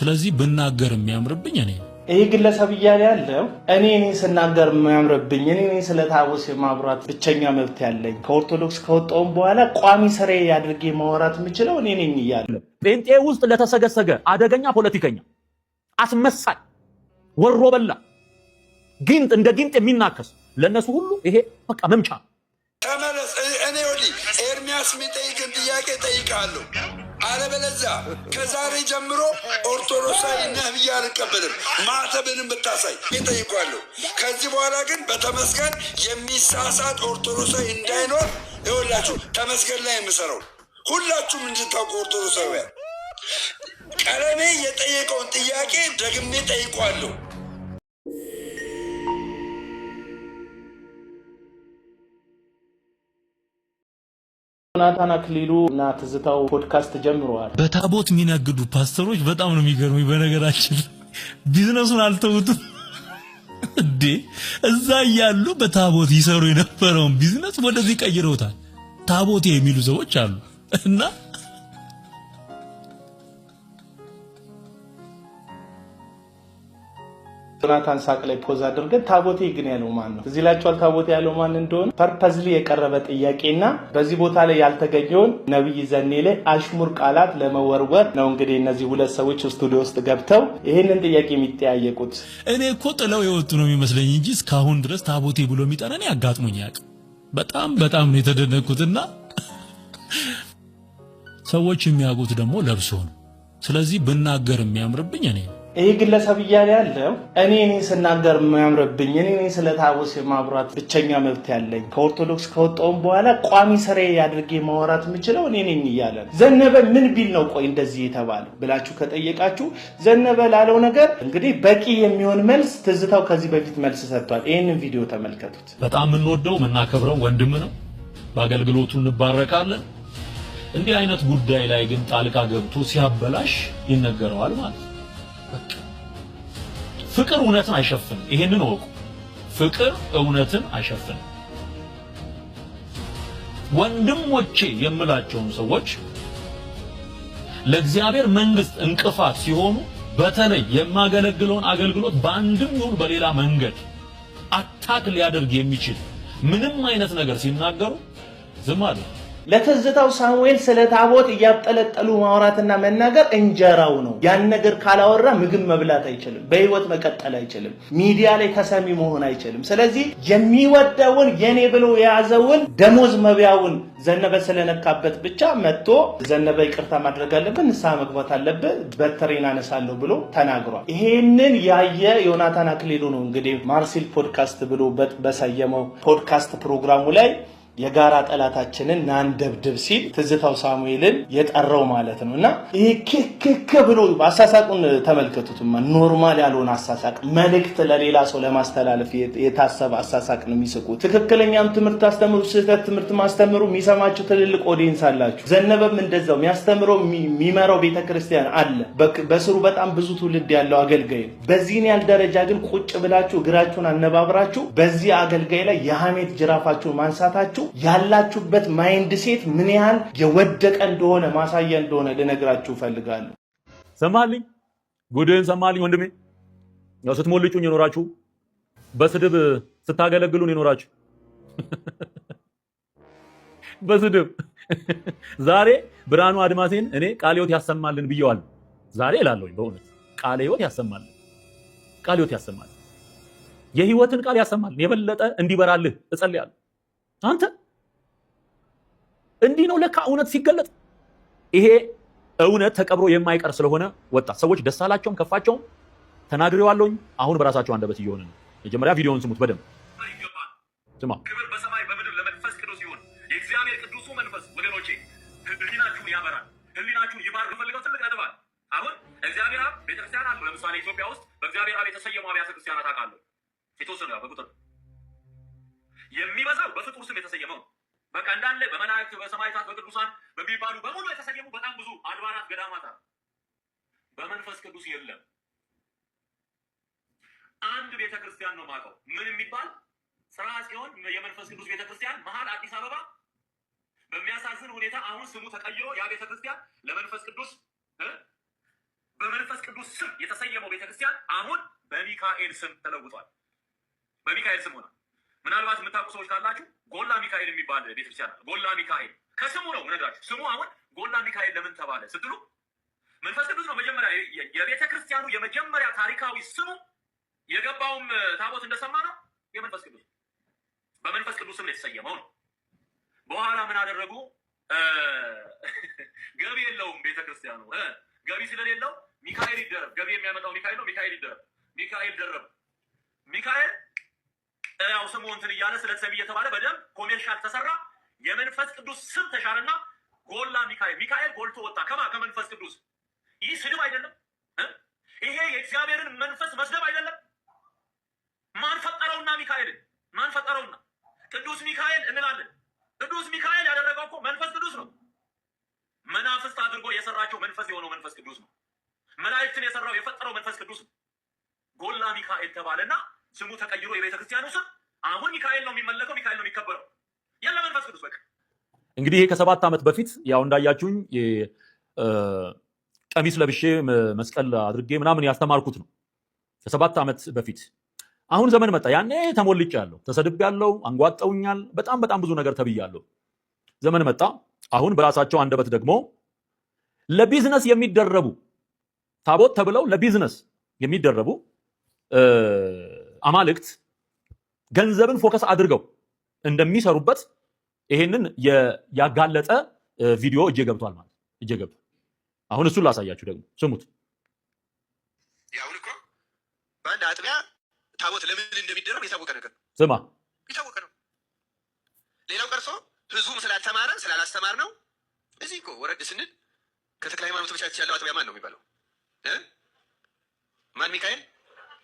ስለዚህ ብናገር የሚያምርብኝ እኔ ይሄ ግለሰብ እያለ ያለው እኔ ስናገር የሚያምርብኝ እኔ ስለ ታቦት ማብራት ብቸኛ መብት ያለኝ ከኦርቶዶክስ ከወጣው በኋላ ቋሚ ስሬ ያድርጌ ማወራት የምችለው እኔ ነኝ እያለ ጴንጤ ውስጥ ለተሰገሰገ አደገኛ ፖለቲከኛ አስመሳይ ወሮ በላ ጊንጥ እንደ ጊንጥ የሚናከስ ለነሱ ሁሉ ይሄ በቃ መምቻ ተመለስ። እኔ ወዲ ኤርሚያስ የሚጠይቅን ጥያቄ ጠይቃለሁ። አለበለዚያ ከዛሬ ጀምሮ ኦርቶዶክሳዊ ነህ ብዬ አልቀበልም። ማተብንም ብታሳይ ይጠይቋለሁ። ከዚህ በኋላ ግን በተመስገን የሚሳሳት ኦርቶዶክሳዊ እንዳይኖር ይኸውላችሁ ተመስገን ላይ የምሰራው ሁላችሁም እንድታውቁ ኦርቶዶክሳውያን ቀለሜ የጠየቀውን ጥያቄ ደግሜ ጠይቋለሁ። ዮናታን አክሊሉ እና ትዝታው ፖድካስት ጀምረዋል። በታቦት የሚነግዱ ፓስተሮች በጣም ነው የሚገርሙኝ። በነገራችን ቢዝነሱን አልተውቱም እንዴ! እዛ ያሉ በታቦት ይሰሩ የነበረውን ቢዝነስ ወደዚህ ቀይረውታል። ታቦት የሚሉ ሰዎች አሉ እና ዮናታን ሳቅ ላይ ፖዝ አድርገን ታቦቴ ግን ያለው ማን ነው? እዚህ ላችኋል ታቦቴ ያለው ማን እንደሆነ ፐርፐዝሊ የቀረበ ጥያቄና በዚህ ቦታ ላይ ያልተገኘውን ነብይ ዘኔ ላይ አሽሙር ቃላት ለመወርወር ነው። እንግዲህ እነዚህ ሁለት ሰዎች ስቱዲዮ ውስጥ ገብተው ይሄንን ጥያቄ የሚጠያየቁት እኔ እኮ ጥለው የወጡ ነው የሚመስለኝ እንጂ እስካሁን ድረስ ታቦቴ ብሎ የሚጠራኝ አጋጥሞኝ ያውቅ። በጣም ነው የተደነኩትና ሰዎች የሚያውቁት ደግሞ ለብሶ ነው። ስለዚህ ብናገር የሚያምርብኝ እኔ ይሄ ግለሰብ እያለ ያለው እኔ ስናገር የሚያምርብኝ እኔ ስለ ታቦት ማብራት ብቸኛ መብት ያለኝ ከኦርቶዶክስ ከወጣው በኋላ ቋሚ ስሬ ያድርጌ ማወራት የምችለው እኔ ነኝ እያለ ዘነበ ምን ቢል ነው ቆይ እንደዚህ የተባለው ብላችሁ ከጠየቃችሁ ዘነበ ላለው ነገር እንግዲህ በቂ የሚሆን መልስ ትዝታው ከዚህ በፊት መልስ ሰጥቷል። ይሄንን ቪዲዮ ተመልከቱት። በጣም የምንወደው የምናከብረው ወንድም ነው። በአገልግሎቱ እንባረካለን። እንዲህ አይነት ጉዳይ ላይ ግን ጣልቃ ገብቶ ሲያበላሽ ይነገረዋል ማለት ነው። ፍቅር እውነትን አይሸፍንም። ይሄንን ወቁ። ፍቅር እውነትን አይሸፍንም። ወንድሞቼ የምላቸውን ሰዎች ለእግዚአብሔር መንግስት እንቅፋት ሲሆኑ በተለይ የማገለግለውን አገልግሎት በአንድም ይሁን በሌላ መንገድ አታክ ሊያደርግ የሚችል ምንም አይነት ነገር ሲናገሩ ዝም አለ። ለትዝታው ሳሙኤል ስለ ታቦት እያጠለጠሉ ማውራትና መናገር እንጀራው ነው። ያን ነገር ካላወራ ምግብ መብላት አይችልም፣ በህይወት መቀጠል አይችልም፣ ሚዲያ ላይ ተሰሚ መሆን አይችልም። ስለዚህ የሚወደውን የኔ ብሎ የያዘውን ደሞዝ መብያውን ዘነበ ስለነካበት ብቻ መጥቶ ዘነበ ይቅርታ ማድረግ አለበት፣ ንስሐ መግባት አለበት፣ በትሬን አነሳለሁ ብሎ ተናግሯል። ይሄንን ያየ ዮናታን አክሊሉ ነው እንግዲህ ማርሲል ፖድካስት ብሎ በሰየመው ፖድካስት ፕሮግራሙ ላይ የጋራ ጠላታችንን ናንደብድብ ሲል ትዝታው ሳሙኤልን የጠራው ማለት ነውና ይሄ ክክክ ብሎ አሳሳቁን ተመልከቱትማ። ኖርማል ያልሆነ አሳሳቅ መልእክት ለሌላ ሰው ለማስተላለፍ የታሰበ አሳሳቅ ነው የሚስቁት። ትክክለኛም ትምህርት አስተምሩ፣ ስህተት ትምህርት ማስተምሩ የሚሰማችሁ ትልልቅ ኦዲየንስ አላችሁ። ዘነበም እንደዛው የሚያስተምረው የሚመራው ቤተክርስቲያን አለ። በስሩ በጣም ብዙ ትውልድ ያለው አገልጋይ ነው። በዚህን ያህል ደረጃ ግን ቁጭ ብላችሁ እግራችሁን አነባብራችሁ በዚህ አገልጋይ ላይ የሐሜት ጅራፋችሁን ማንሳታችሁ ያላችሁበት ማይንድ ሴት ምን ያህል የወደቀ እንደሆነ ማሳያ እንደሆነ ልነግራችሁ ፈልጋለሁ። ሰማልኝ ጉድን ሰማልኝ ወንድሜ። ያው ስትሞልጩኝ የኖራችሁ በስድብ ስታገለግሉን የኖራችሁ በስድብ ዛሬ ብርሃኑ አድማሴን እኔ ቃለ ሕይወት ያሰማልን ብየዋለሁ። ዛሬ እላለሁኝ በእውነት ቃለ ሕይወት ያሰማልን፣ ቃለ ሕይወት ያሰማልን፣ የህይወትን ቃል ያሰማልን፣ የበለጠ እንዲበራልህ እጸልያለሁ። አንተ እንዲህ ነው ለካ እውነት ሲገለጥ። ይሄ እውነት ተቀብሮ የማይቀር ስለሆነ ወጣ። ሰዎች ደስ አላቸውም ከፋቸውም ተናግሬዋለሁኝ። አሁን በራሳቸው አንደበት እየሆነ ነው። መጀመሪያ ቪዲዮውን ስሙት በደንብ ስማ። ክብር በሰማይ በምድር ለመንፈስ ቅዱስ ይሁን። የእግዚአብሔር ቅዱሱ መንፈስ ወገኖቼ ህሊናችሁን ያበራል፣ ህሊናችሁን ይባርክ። ፈልገው ትልቅ ነጥብ አለ። አሁን እግዚአብሔር አብ ቤተክርስቲያን አለ። ለምሳሌ ኢትዮጵያ ውስጥ በእግዚአብሔር አብ የተሰየሙ አብያተ ክርስቲያናት አውቃለሁ። የተወሰኑ ያው በቁጥር የሚበዛው በፍጡር ስም የተሰየመው በቃ እንዳለ በመላእክት በሰማዕታት በቅዱሳን በሚባሉ በሙሉ የተሰየሙ በጣም ብዙ አድባራት ገዳማት አሉ። በመንፈስ ቅዱስ የለም። አንድ ቤተክርስቲያን ነው ማቀው። ምን የሚባል ስራ ሲሆን የመንፈስ ቅዱስ ቤተክርስቲያን መሀል አዲስ አበባ። በሚያሳዝን ሁኔታ አሁን ስሙ ተቀይሮ ያ ቤተክርስቲያን ለመንፈስ ቅዱስ በመንፈስ ቅዱስ ቅዱስ ስም የተሰየመው ቤተክርስቲያን አሁን በሚካኤል ስም ተለውጧል። በሚካኤል ስም ሆነ። ምናልባት የምታውቁ ሰዎች ካላችሁ ጎላ ሚካኤል የሚባል ቤተክርስቲያን አለ። ጎላ ሚካኤል ከስሙ ነው ምነግራችሁ። ስሙ አሁን ጎላ ሚካኤል ለምን ተባለ ስትሉ መንፈስ ቅዱስ ነው መጀመሪያ የቤተክርስቲያኑ የመጀመሪያ ታሪካዊ ስሙ የገባውም ታቦት እንደሰማ ነው የመንፈስ ቅዱስ በመንፈስ ቅዱስ ስም የተሰየመው ነው። በኋላ ምን አደረጉ? ገቢ የለውም ቤተክርስቲያኑ። ገቢ ስለሌለው ሚካኤል ይደረብ። ገቢ የሚያመጣው ሚካኤል ነው። ሚካኤል ይደረብ። ሚካኤል ደረብ። ሚካኤል ያው ስሙ እንትን እያለ ስለተሰብ እየተባለ በደንብ ኮሜርሻል ተሰራ። የመንፈስ ቅዱስ ስም ተሻለና ጎላ ሚካኤል። ሚካኤል ጎልቶ ወጣ ከመንፈስ ቅዱስ። ይህ ስድብ አይደለም። ይሄ የእግዚአብሔርን መንፈስ መስደብ አይደለም። ማን ፈጠረውና ሚካኤልን? ማን ፈጠረውና? ቅዱስ ሚካኤል እንላለን። ቅዱስ ሚካኤል ያደረገው እኮ መንፈስ ቅዱስ ነው። መናፍስት አድርጎ የሰራቸው መንፈስ የሆነው መንፈስ ቅዱስ ነው። መላእክትን የሰራው የፈጠረው መንፈስ ቅዱስ ነው። ጎላ ሚካኤል ተባለና ስሙ ተቀይሮ የቤተ ክርስቲያኑ ስም አሁን ሚካኤል ነው የሚመለከው፣ ሚካኤል ነው የሚከበረው። ያለ መንፈስ ቅዱስ በቃ። እንግዲህ ይሄ ከ7 ዓመት በፊት ያው እንዳያችሁኝ ቀሚስ ለብሼ መስቀል አድርጌ ምናምን ያስተማርኩት ነው። ከ7 ዓመት በፊት አሁን ዘመን መጣ። ያኔ ተሞልጫለሁ፣ ተሰድቤያለሁ፣ አንጓጠውኛል፣ በጣም ብዙ ነገር ተብያለሁ። ዘመን መጣ። አሁን በራሳቸው አንደበት ደግሞ ለቢዝነስ የሚደረቡ ታቦት ተብለው ለቢዝነስ የሚደረቡ አማልክት ገንዘብን ፎከስ አድርገው እንደሚሰሩበት ይሄንን ያጋለጠ ቪዲዮ እጄ ገብቷል ማለት እጄ ገብቷል። አሁን እሱን ላሳያችሁ ደግሞ ስሙት። ያሁን እኮ በአንድ አጥቢያ ታቦት ለምን እንደሚደረግ የታወቀ ነገር ነው። ስማ የታወቀ ነው። ሌላው ቀርሶ ህዝቡም ስላልተማረ ስላላስተማር ነው። እዚህ እኮ ወረድ ስንል ከተክለ ሃይማኖት በታች ያለው አጥቢያ ማን ነው የሚባለው? ማን ሚካኤል?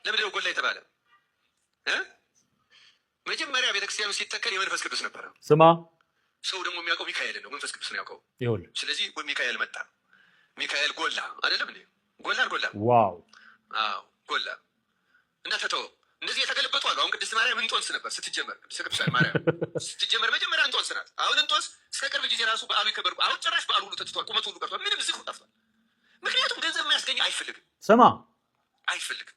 ለምንድን ነው ጎላ የተባለ? መጀመሪያ ቤተክርስቲያኑ ሲተከል የመንፈስ ቅዱስ ነበረ። ስማ ሰው ደግሞ የሚያውቀው ሚካኤል ነው፣ መንፈስ ቅዱስ ነው ያውቀው። ይኸውልህ ስለዚህ ሚካኤል መጣ። ሚካኤል ጎላ አይደለም እንዴ? ጎላ። ዋው! አዎ ጎላ። እና ተተወው እንደዚህ የተገለበጡ አሉ። አሁን ቅድስት ማርያም እንጦንስ ነበር ስትጀመር፣ ቅድስት ቅዱሳን ማርያም ስትጀመር መጀመሪያ እንጦንስ ናት። አሁን እንጦንስ እስከ ቅርብ ጊዜ ራሱ በዓሉ ይከበር። አሁን ጭራሽ በዓሉ ሁሉ ተትቷል፣ ቁመቱ ሁሉ ቀርቷል፣ ምንም ዝግ ጠፍቷል። ምክንያቱም ገንዘብ የሚያስገኝ አይፈልግም። ስማ አይፈልግም።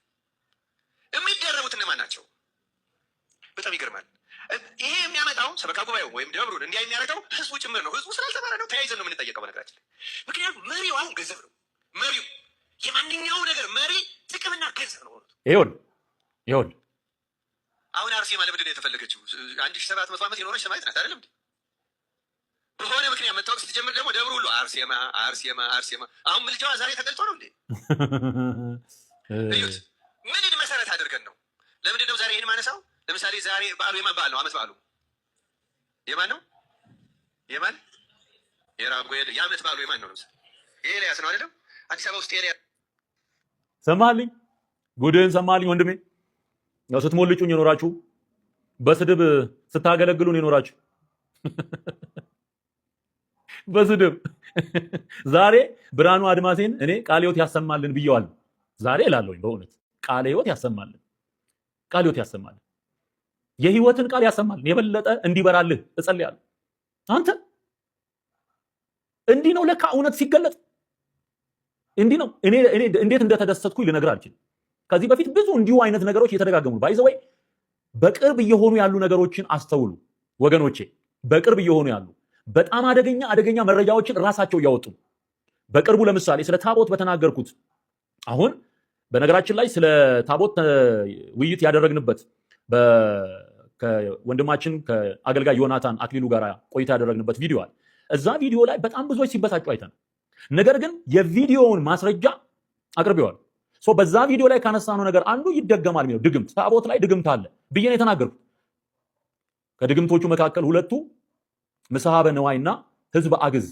የሚደረቡት እነማን ናቸው? በጣም ይገርማል። ይሄ የሚያመጣው ሰበካ ጉባኤው ወይም ደብሩን እንዲያ የሚያደርገው ህዝቡ ጭምር ነው። ህዝቡ ስላልተማረ ነው። ተያይዘን ነው የምንጠየቀው በነገራችን ላይ። ምክንያቱም መሪው አሁን ገንዘብ ነው። መሪው የማንኛው ነገር መሪ ጥቅምና ገንዘብ ነው። ይኸውልህ አሁን አርሴማ ለምንድን ነው የተፈለገችው? 1700 ዓመት የኖረች ሰማዕት ናት አይደለም? በሆነ ምክንያት መታወቅ ስትጀምር ደግሞ ደብሩ ሁሉ አርሴማ አርሴማ አርሴማ። አሁን ምልጃዋ ዛሬ ተገልጦ ነው እንዴ? እዩት። ምንን መሰረት አድርገን ነው? ለምንድን ነው ዛሬ ይህን ማነሳው? ለምሳሌ ዛሬ በዓሉ የማን በዓል ነው? ዓመት በዓሉ የማን ነው? የማን? የራጉኤል። የዓመት በዓሉ የማን ነው? ለምሳሌ የኤልያስ ነው አይደለም? አዲስ አበባ ውስጥ ኤልያስ። ሰማልኝ፣ ጉድህን ሰማልኝ ወንድሜ። ያው ስትሞልጩኝ የኖራችሁ፣ በስድብ ስታገለግሉን የኖራችሁ በስድብ ዛሬ ብርሃኑ አድማሴን እኔ ቃለ ሕይወት ያሰማልን ብየዋለሁ። ዛሬ እላለሁኝ በእውነት ቃለ ሕይወት ያሰማልን፣ ቃለ ሕይወት ያሰማልን፣ የህይወትን ቃል ያሰማልን፣ የበለጠ እንዲበራልህ እጸልያለሁ። አንተ እንዲህ ነው ለካ እውነት ሲገለጥ እንዲህ ነው። እኔ እንዴት እንደተደሰትኩኝ ልነግርህ አልችልም። ከዚህ በፊት ብዙ እንዲሁ አይነት ነገሮች እየተደጋገሙ ባይዘወይ በቅርብ እየሆኑ ያሉ ነገሮችን አስተውሉ ወገኖቼ። በቅርብ እየሆኑ ያሉ በጣም አደገኛ መረጃዎችን ራሳቸው እያወጡ በቅርቡ ለምሳሌ ስለ ታቦት በተናገርኩት አሁን በነገራችን ላይ ስለ ታቦት ውይይት ያደረግንበት ከወንድማችን ከአገልጋይ ዮናታን አክሊሉ ጋር ቆይታ ያደረግንበት ቪዲዮ አለ። እዛ ቪዲዮ ላይ በጣም ብዙዎች ሲበሳጩ አይተናል። ነገር ግን የቪዲዮውን ማስረጃ አቅርቤዋል። በዛ ቪዲዮ ላይ ካነሳነው ነገር አንዱ ይደገማል የሚለው ድግምት፣ ታቦት ላይ ድግምት አለ ብዬ ነው የተናገርኩት። ከድግምቶቹ መካከል ሁለቱ ምሳሐበ ነዋይና ህዝብ አግዝ።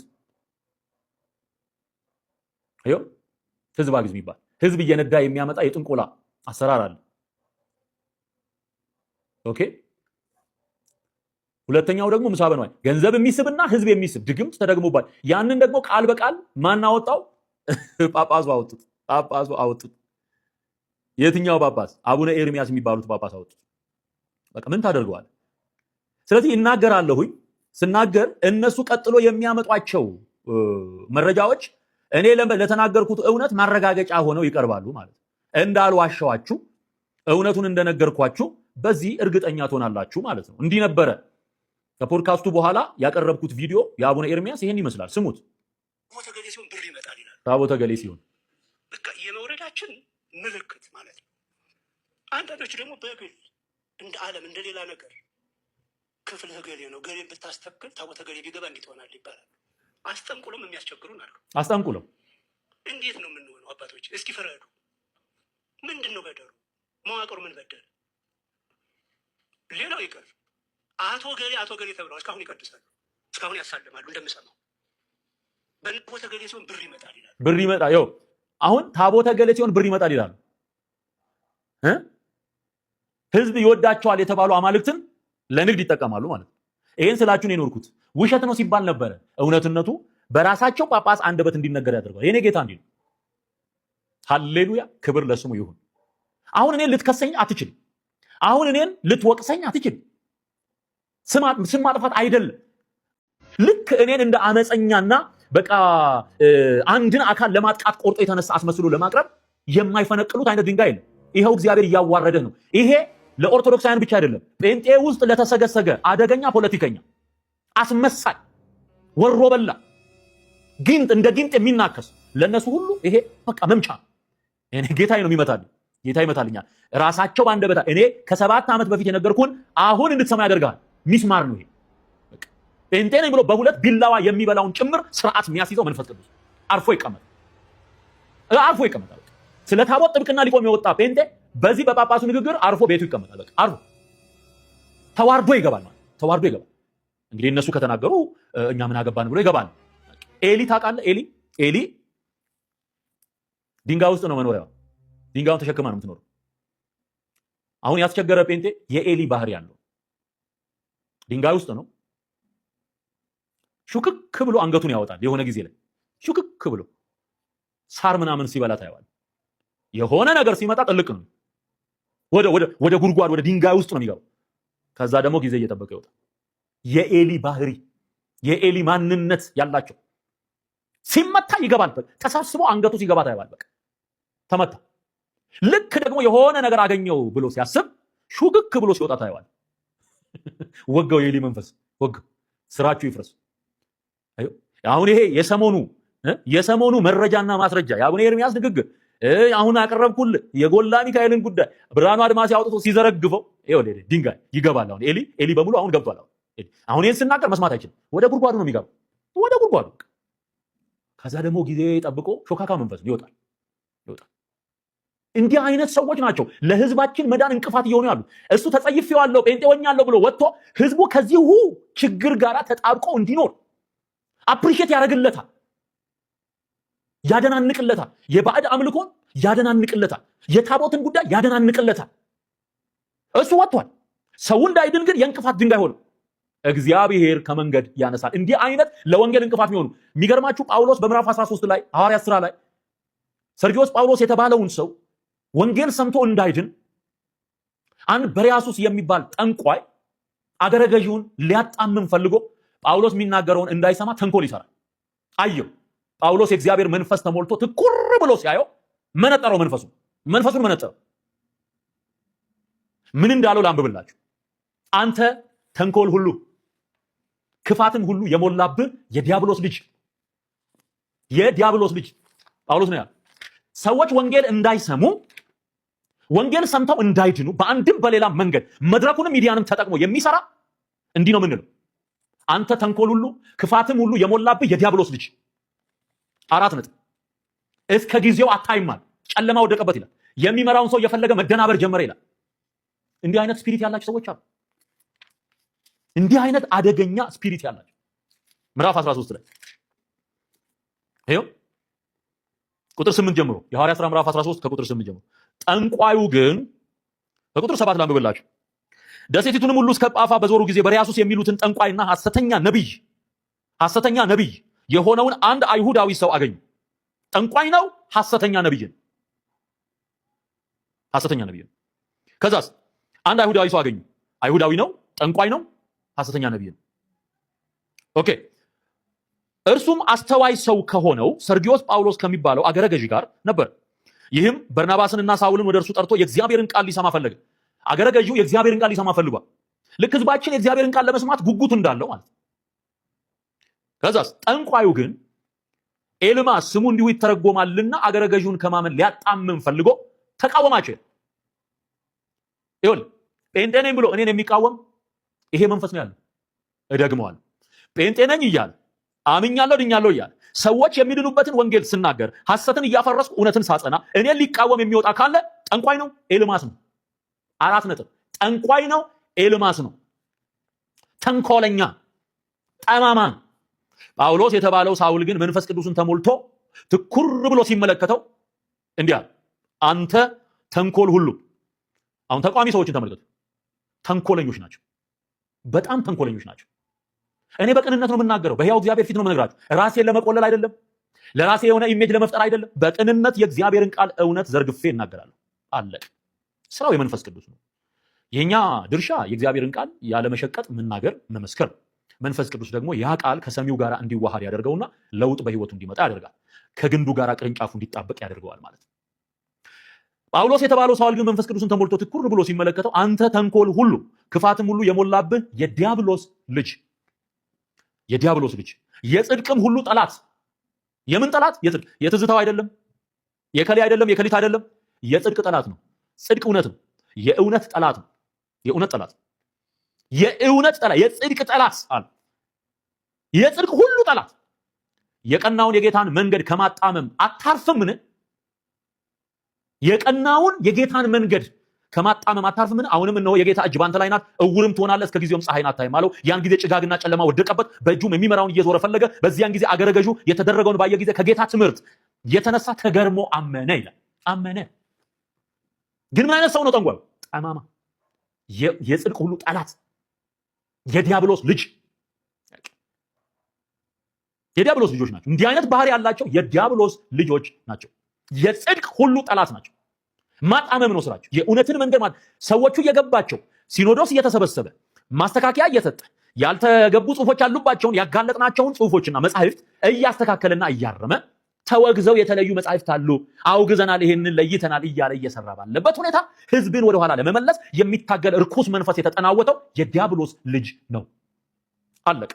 ይኸው ህዝብ አግዝ የሚባል ህዝብ እየነዳ የሚያመጣ የጥንቆላ አሰራር አለ። ኦኬ። ሁለተኛው ደግሞ ምሳሐበ ነዋይ ገንዘብ የሚስብና ህዝብ የሚስብ ድግምት ተደግሞባል። ያንን ደግሞ ቃል በቃል ማን አወጣው? ጳጳሱ አወጡት። የትኛው ጳጳስ? አቡነ ኤርሚያስ የሚባሉት ጳጳስ አወጡት። በቃ ምን ታደርገዋል? ስለዚህ እናገራለሁኝ። ስናገር እነሱ ቀጥሎ የሚያመጧቸው መረጃዎች እኔ ለተናገርኩት እውነት ማረጋገጫ ሆነው ይቀርባሉ ማለት ነው። እንዳልዋሻችሁ እውነቱን እንደነገርኳችሁ በዚህ እርግጠኛ ትሆናላችሁ ማለት ነው። እንዲህ ነበረ። ከፖድካስቱ በኋላ ያቀረብኩት ቪዲዮ የአቡነ ኤርሚያስ ይሄን ይመስላል። ስሙት። ታቦተ ገሌ ሲሆን ብር ይመጣል ይላል። ታቦተ ገሌ ሲሆን በቃ የመውረዳችን ምልክት ማለት ነው። አንዳንዶች ደግሞ በግል እንደ ዓለም እንደ ሌላ ነገር ክፍል ገሌ ነው፣ ገሌን ብታስተክል ታቦተ ገሌ ቢገባ እንዴት ሆናል ይባላል። አስጠንቁሎም የሚያስቸግሩን አሉ። አስጠንቁሎም እንዴት ነው የምንሆነው? አባቶች እስኪ ፍረዱ። ምንድን ነው በደሉ? መዋቅሩ ምን በደል? ሌላው ይቀር አቶ ገሌ ተብለው እስካሁን ይቀድሳሉ፣ እስካሁን ያሳልማሉ። እንደምሰማው በታቦተ ገሌ ሲሆን ብር ይመጣል ይላል። ብር ይመጣል። ይኸው አሁን ታቦተ ገሌ ሲሆን ብር ይመጣል ይላሉ። ህዝብ ይወዳቸዋል የተባሉ አማልክትን ለንግድ ይጠቀማሉ ማለት ነው። ይሄን ስላችሁን የኖርኩት ውሸት ነው ሲባል ነበረ። እውነትነቱ በራሳቸው ጳጳስ አንደበት እንዲነገር ያደርጋል። የኔ ጌታ እንዲህ ነው። ሃሌሉያ፣ ክብር ለስሙ ይሁን። አሁን እኔን ልትከሰኝ አትችልም። አሁን እኔን ልትወቅሰኝ አትችልም። ስም ማጥፋት አይደለም። ልክ እኔን እንደ አመፀኛና በቃ አንድን አካል ለማጥቃት ቆርጦ የተነሳ አስመስሎ ለማቅረብ የማይፈነቅሉት አይነት ድንጋይ ነው። ይሄው እግዚአብሔር እያዋረደህ ነው። ይሄ ለኦርቶዶክሳውያን ብቻ አይደለም፣ ጴንጤ ውስጥ ለተሰገሰገ አደገኛ ፖለቲከኛ፣ አስመሳይ፣ ወሮ በላ፣ ጊንጥ እንደ ጊንጥ የሚናከስ ለነሱ ሁሉ ይሄ በቃ መምቻ። እኔ ጌታዬ ነው የሚመታልኝ፣ ጌታ ይመታልኛል። ራሳቸው ባንደበታ እኔ ከ7 ዓመት በፊት የነገርኩህን አሁን እንድትሰማ ያደርጋል። ሚስማር ነው ይሄ። በቃ ጴንጤ ነኝ ብሎ በሁለት ቢላዋ የሚበላውን ጭምር ስርዓት የሚያስይዘው መንፈስ ቅዱስ አርፎ ይቀመጣል፣ አርፎ ይቀመጣል። ስለ ታቦት ጥብቅና ሊቆም የወጣ ጴንጤ በዚህ በጳጳሱ ንግግር አርፎ ቤቱ ይቀመጣል። በቃ አርፎ ተዋርዶ ይገባል ማለት ተዋርዶ ይገባል። እንግዲህ እነሱ ከተናገሩ እኛ ምን አገባን ብሎ ይገባል። ኤሊ ታውቃለህ? ኤሊ ድንጋይ ውስጥ ነው መኖሪያው። ድንጋዩን ተሸክማ ነው የምትኖረው። አሁን ያስቸገረ ጴንጤ የኤሊ ባህሪ ያለው ድንጋይ ውስጥ ነው። ሹክክ ብሎ አንገቱን ያወጣል። የሆነ ጊዜ ላይ ሹክክ ብሎ ሳር ምናምን ሲበላ ታየዋል። የሆነ ነገር ሲመጣ ጥልቅ ነው ወደ ጉድጓድ ወደ ድንጋይ ውስጥ ነው የሚገባው። ከዛ ደግሞ ጊዜ እየጠበቀ ይወጣል። የኤሊ ባህሪ የኤሊ ማንነት ያላቸው ሲመታ ይገባል። ተሳስቦ አንገቱ ሲገባ ታየዋል። በቃ ተመታ። ልክ ደግሞ የሆነ ነገር አገኘው ብሎ ሲያስብ ሹክክ ብሎ ሲወጣ ታየዋል። ወጋው የኤሊ መንፈስ ወጋው። ስራችሁ ይፍረስ። አሁን ይሄ የሰሞኑ መረጃና ማስረጃ የአቡነ ኤርሚያስ ንግግር አሁን አቀረብኩልህ የጎላ ሚካኤልን ጉዳይ ብርሃኑ አድማስ ያውጥቶ ሲዘረግፈው ድንጋይ ይገባል። አሁን ኤሊ በሙሉ አሁን ገብቷል። አሁን ይህን ስናገር መስማት አይችልም። ወደ ጉድጓዱ ነው የሚገባው፣ ወደ ጉድጓዱ። ከዛ ደግሞ ጊዜ ጠብቆ ሾካካ መንፈስ ይወጣል። እንዲህ አይነት ሰዎች ናቸው ለህዝባችን መዳን እንቅፋት እየሆኑ ያሉ። እሱ ተጸይፌዋለሁ ጴንጤ ሆኛለሁ ብሎ ወጥቶ ህዝቡ ከዚሁ ችግር ጋር ተጣብቆ እንዲኖር አፕሪሼት ያደርግለታል፣ ያደናንቅለታል። የባዕድ አምልኮን ያደናንቅለታል። የታቦትን ጉዳይ ያደናንቅለታል። እሱ ወጥቷል። ሰው እንዳይድን ግን የእንቅፋት ድንጋይ ሆነ። እግዚአብሔር ከመንገድ ያነሳል። እንዲህ አይነት ለወንጌል እንቅፋት የሚሆኑ የሚገርማችሁ ጳውሎስ በምዕራፍ 13 ላይ ሐዋርያት ሥራ ላይ ሰርጊዮስ ጳውሎስ የተባለውን ሰው ወንጌል ሰምቶ እንዳይድን አንድ በርያሱስ የሚባል ጠንቋይ አገረ ገዢውን ሊያጣምም ፈልጎ ጳውሎስ የሚናገረውን እንዳይሰማ ተንኮል ይሰራል። አየው። ጳውሎስ የእግዚአብሔር መንፈስ ተሞልቶ ትኩር ብሎ ሲያየው መነጠረው። መንፈሱን መነጠረው። ምን እንዳለው ላንብብላችሁ። አንተ ተንኮል ሁሉ ክፋትም ሁሉ የሞላብህ የዲያብሎስ ልጅ ጳውሎስ ነው ያለው። ሰዎች ወንጌል እንዳይሰሙ ወንጌል ሰምተው እንዳይድኑ በአንድም በሌላ መንገድ መድረኩንም ሚዲያንም ተጠቅሞ የሚሰራ እንዲህ ነው የምንለው። አንተ ተንኮል ሁሉ ክፋትም ሁሉ የሞላብህ የዲያብሎስ ልጅ። 4 ነጥብ። እስከ ጊዜው አታይማል፣ ጨለማ ወደቀበት ይላል። የሚመራውን ሰው እየፈለገ መደናበር ጀመረ ይላል። እንዲህ አይነት ስፒሪት ያላቸው ሰዎች አሉ። እንዲህ አይነት አደገኛ ስፒሪት ያላቸው ምዕራፍ 13 ላይ ይኸው ቁጥር 8 ጀምሮ የሐዋርያት ሥራ ምዕራፍ 13 ከቁጥር 8 ጀምሮ ጠንቋዩ ግን በቁጥር 7 ላንብብላችሁ። ደሴቲቱንም ሁሉ እስከ ጳፋ በዞሩ ጊዜ በርያሱስ የሚሉትን ጠንቋይና ሐሰተኛ ነቢይ የሆነውን አንድ አይሁዳዊ ሰው አገኙ። ጠንቋይ ነው፣ ሐሰተኛ ነቢይ ነው። ከዛስ አንድ አይሁዳዊ ሰው አገኙ። አይሁዳዊ ነው፣ ጠንቋይ ነው፣ ሐሰተኛ ነቢይ ነው። ኦኬ። እርሱም አስተዋይ ሰው ከሆነው ሰርጊዮስ ጳውሎስ ከሚባለው አገረ ገዢ ጋር ነበር። ይህም በርናባስንና ሳውልን ወደ እርሱ ጠርቶ የእግዚአብሔርን ቃል ሊሰማ ፈለገ። አገረ ገዢው የእግዚአብሔርን ቃል ሊሰማ ፈልጓል። ልክ ህዝባችን የእግዚአብሔርን ቃል ለመስማት ጉጉት እንዳለው ማለት። ከዛስ ጠንቋዩ ግን ኤልማስ ስሙ እንዲሁ ይተረጎማልና አገረ ገዢውን ከማመን ሊያጣምም ፈልጎ ተቃወማቸው። ይሁን ጴንጤ ነኝ ብሎ እኔን የሚቃወም ይሄ መንፈስ ነው ያለው። እደግመዋለሁ፣ ጴንጤ ነኝ እያለ አምኛለሁ ድኛለሁ እያለ ሰዎች የሚድኑበትን ወንጌል ስናገር ሐሰትን እያፈረስኩ እውነትን ሳጸና እኔን ሊቃወም የሚወጣ ካለ ጠንቋይ ነው፣ ኤልማስ ነው። 4 ነጥብ። ጠንቋይ ነው፣ ኤልማስ ነው፣ ተንኮለኛ ጠማማ። ጳውሎስ የተባለው ሳውል ግን መንፈስ ቅዱስን ተሞልቶ ትኩር ብሎ ሲመለከተው እንዲህ አለ፣ አንተ ተንኮል ሁሉ። አሁን ተቋሚ ሰዎችን ተመልከቱ፣ ተንኮለኞች ናቸው፣ በጣም ተንኮለኞች ናቸው። እኔ በቅንነት ነው የምናገረው፣ በሕያው እግዚአብሔር ፊት ነው የምነግራችሁ። ራሴን ለመቆለል አይደለም፣ ለራሴ የሆነ ኢሜጅ ለመፍጠር አይደለም። በቅንነት የእግዚአብሔርን ቃል እውነት ዘርግፌ እናገራለሁ። አለቅ። ስራው የመንፈስ ቅዱስ ነው። የኛ ድርሻ የእግዚአብሔርን ቃል ያለመሸቀጥ መናገር፣ መመስከር። መንፈስ ቅዱስ ደግሞ ያ ቃል ከሰሚው ጋር እንዲዋሃድ ያደርገውና ለውጥ በህይወቱ እንዲመጣ ያደርጋል። ከግንዱ ጋር ቅርንጫፉ እንዲጣበቅ ያደርገዋል ማለት ነው። ጳውሎስ የተባለው ሳውል ግን መንፈስ ቅዱስን ተሞልቶ ትኩር ብሎ ሲመለከተው አንተ ተንኮል ሁሉ ክፋትም ሁሉ የሞላብህ የዲያብሎስ ልጅ፣ የዲያብሎስ ልጅ፣ የጽድቅም ሁሉ ጠላት። የምን ጠላት? የጽድቅ። የትዝታው አይደለም፣ የከሊ አይደለም፣ የከሊት አይደለም፣ የጽድቅ ጠላት ነው። ጽድቅ እውነት ነው። የእውነት ጠላት ነው። የእውነት ጠላት፣ የእውነት ጠላት፣ የጽድቅ ጠላት አለ። የጽድቅ ሁሉ ጠላት። የቀናውን የጌታን መንገድ ከማጣመም አታርፍምን? የቀናውን የጌታን መንገድ ከማጣመም አታርፍምን? አሁንም እነሆ የጌታ እጅ ባንተ ላይ ናት፣ እውርም ትሆናለህ፣ እስከ ጊዜውም ፀሐይን አታይም አለው። ያን ጊዜ ጭጋግና ጨለማ ወደቀበት፣ በእጁም የሚመራውን እየዞረ ፈለገ። በዚያን ጊዜ አገረ ገዡ የተደረገውን ባየ ጊዜ ከጌታ ትምህርት የተነሳ ተገርሞ አመነ ይላል። አመነ። ግን ምን አይነት ሰው ነው ጠንቋዩ? ጠማማ፣ የጽድቅ ሁሉ ጠላት፣ የዲያብሎስ ልጅ። የዲያብሎስ ልጆች ናቸው። እንዲህ አይነት ባህሪ ያላቸው የዲያብሎስ ልጆች ናቸው። የጽድቅ ሁሉ ጠላት ናቸው። ማጣመም ነው ስራቸው። የእውነትን መንገድ ማለት ሰዎቹ እየገባቸው ሲኖዶስ እየተሰበሰበ ማስተካከያ እየሰጠ ያልተገቡ ጽሁፎች ያሉባቸውን ያጋለጥናቸውን ጽሁፎችና መጻሕፍት እያስተካከለና እያረመ ተወግዘው የተለዩ መጻሕፍት አሉ፣ አውግዘናል፣ ይሄንን ለይተናል እያለ እየሰራ ባለበት ሁኔታ ህዝብን ወደኋላ ለመመለስ የሚታገል እርኩስ መንፈስ የተጠናወተው የዲያብሎስ ልጅ ነው። አለቀ።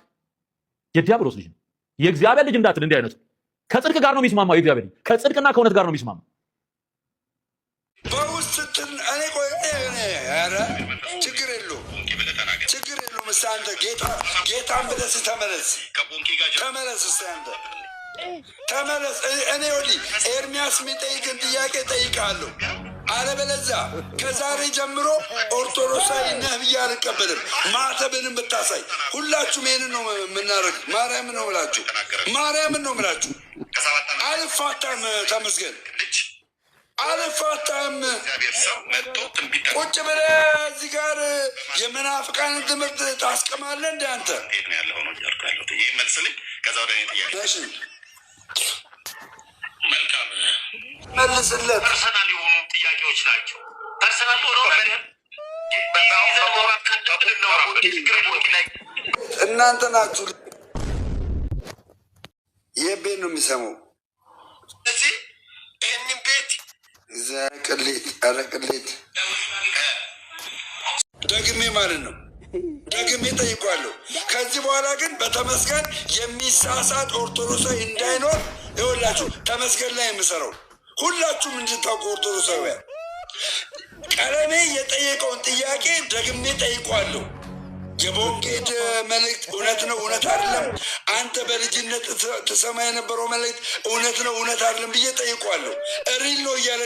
የዲያብሎስ ልጅ ነው። የእግዚአብሔር ልጅ እንዳትል። እንዲህ አይነቱ ከጽድቅ ጋር ነው የሚስማማው። የእግዚአብሔር ልጅ ከጽድቅና ከእውነት ጋር ነው የሚስማማው። በውስጥ እኔ ቆይ ኧረ ችግር የለውም ችግር የለውም። እስኪ አንተ ጌታን ብለህ ተመለስ እስኪ አንተ ተመለስ። እኔ ወዲህ ኤርሚያስ የሚጠይቅን ጥያቄ ጠይቃለሁ። አለበለዚያ ከዛሬ ጀምሮ ኦርቶዶክሳዊ ነህ ብዬ አልቀበልም። ማተብንም ብታሳይ ሁላችሁም ይህንን ነው የምናደርግ። ማርያምን ነው ምላችሁ፣ ማርያምን ነው ምላችሁ። አልፋታም፣ ተመስገን አልፋታም። ቁጭ ብለህ እዚህ ጋር የመናፍቃንን ትምህርት ታስቀማለህ እንደ አንተ። መልስለት። ፐርሰናል የሆኑ ጥያቄዎች ናቸው። ፐርሰናል እናንተ ናችሁ። ይህ ቤት ነው የሚሰማው። እዚህ ይህንን ቤት ቅሌት፣ ኧረ ቅሌት ደግሜ ማለት ነው ደግሜ ጠይቋለሁ። ከዚህ በኋላ ግን በተመስገን የሚሳሳት ኦርቶዶክሳዊ እንዳይኖር ይኸውላችሁ፣ ተመስገን ላይ የምሰራው ሁላችሁም እንድታውቁ ኦርቶዶክሳውያን፣ ቀለሜ የጠየቀውን ጥያቄ ደግሜ ጠይቋለሁ። የቦንጌድ መልእክት እውነት ነው እውነት አይደለም፣ አንተ በልጅነት ትሰማ የነበረው መልእክት እውነት ነው እውነት አይደለም ብዬ ጠይቋለሁ። ሪል ነው እያለ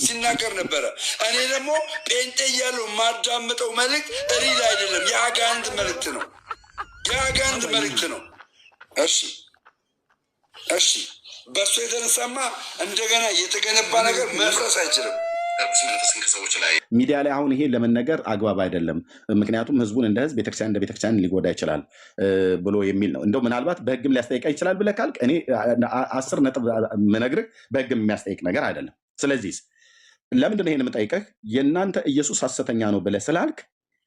ሲናገር ነበረ። እኔ ደግሞ ጴንጤ እያለሁ የማዳምጠው መልእክት ሪል አይደለም፣ የአጋንንት መልእክት ነው፣ የአጋንንት መልእክት ነው። እሺ በእሱ የተነሳማ እንደገና የተገነባ ነገር መፍረስ አይችልም። ሚዲያ ላይ አሁን ይሄ ለመነገር አግባብ አይደለም። ምክንያቱም ህዝቡን እንደ ህዝብ፣ ቤተክርስቲያን እንደ ቤተክርስቲያን ሊጎዳ ይችላል ብሎ የሚል ነው። እንደው ምናልባት በህግም ሊያስጠይቃ ይችላል ብለህ ካልክ እኔ 10 ነጥብ ምነግርህ በህግም የሚያስጠይቅ ነገር አይደለም። ስለዚህ ለምንድነው ይሄን የምጠይቀህ? የእናንተ ኢየሱስ ሐሰተኛ ነው ብለህ ስላልክ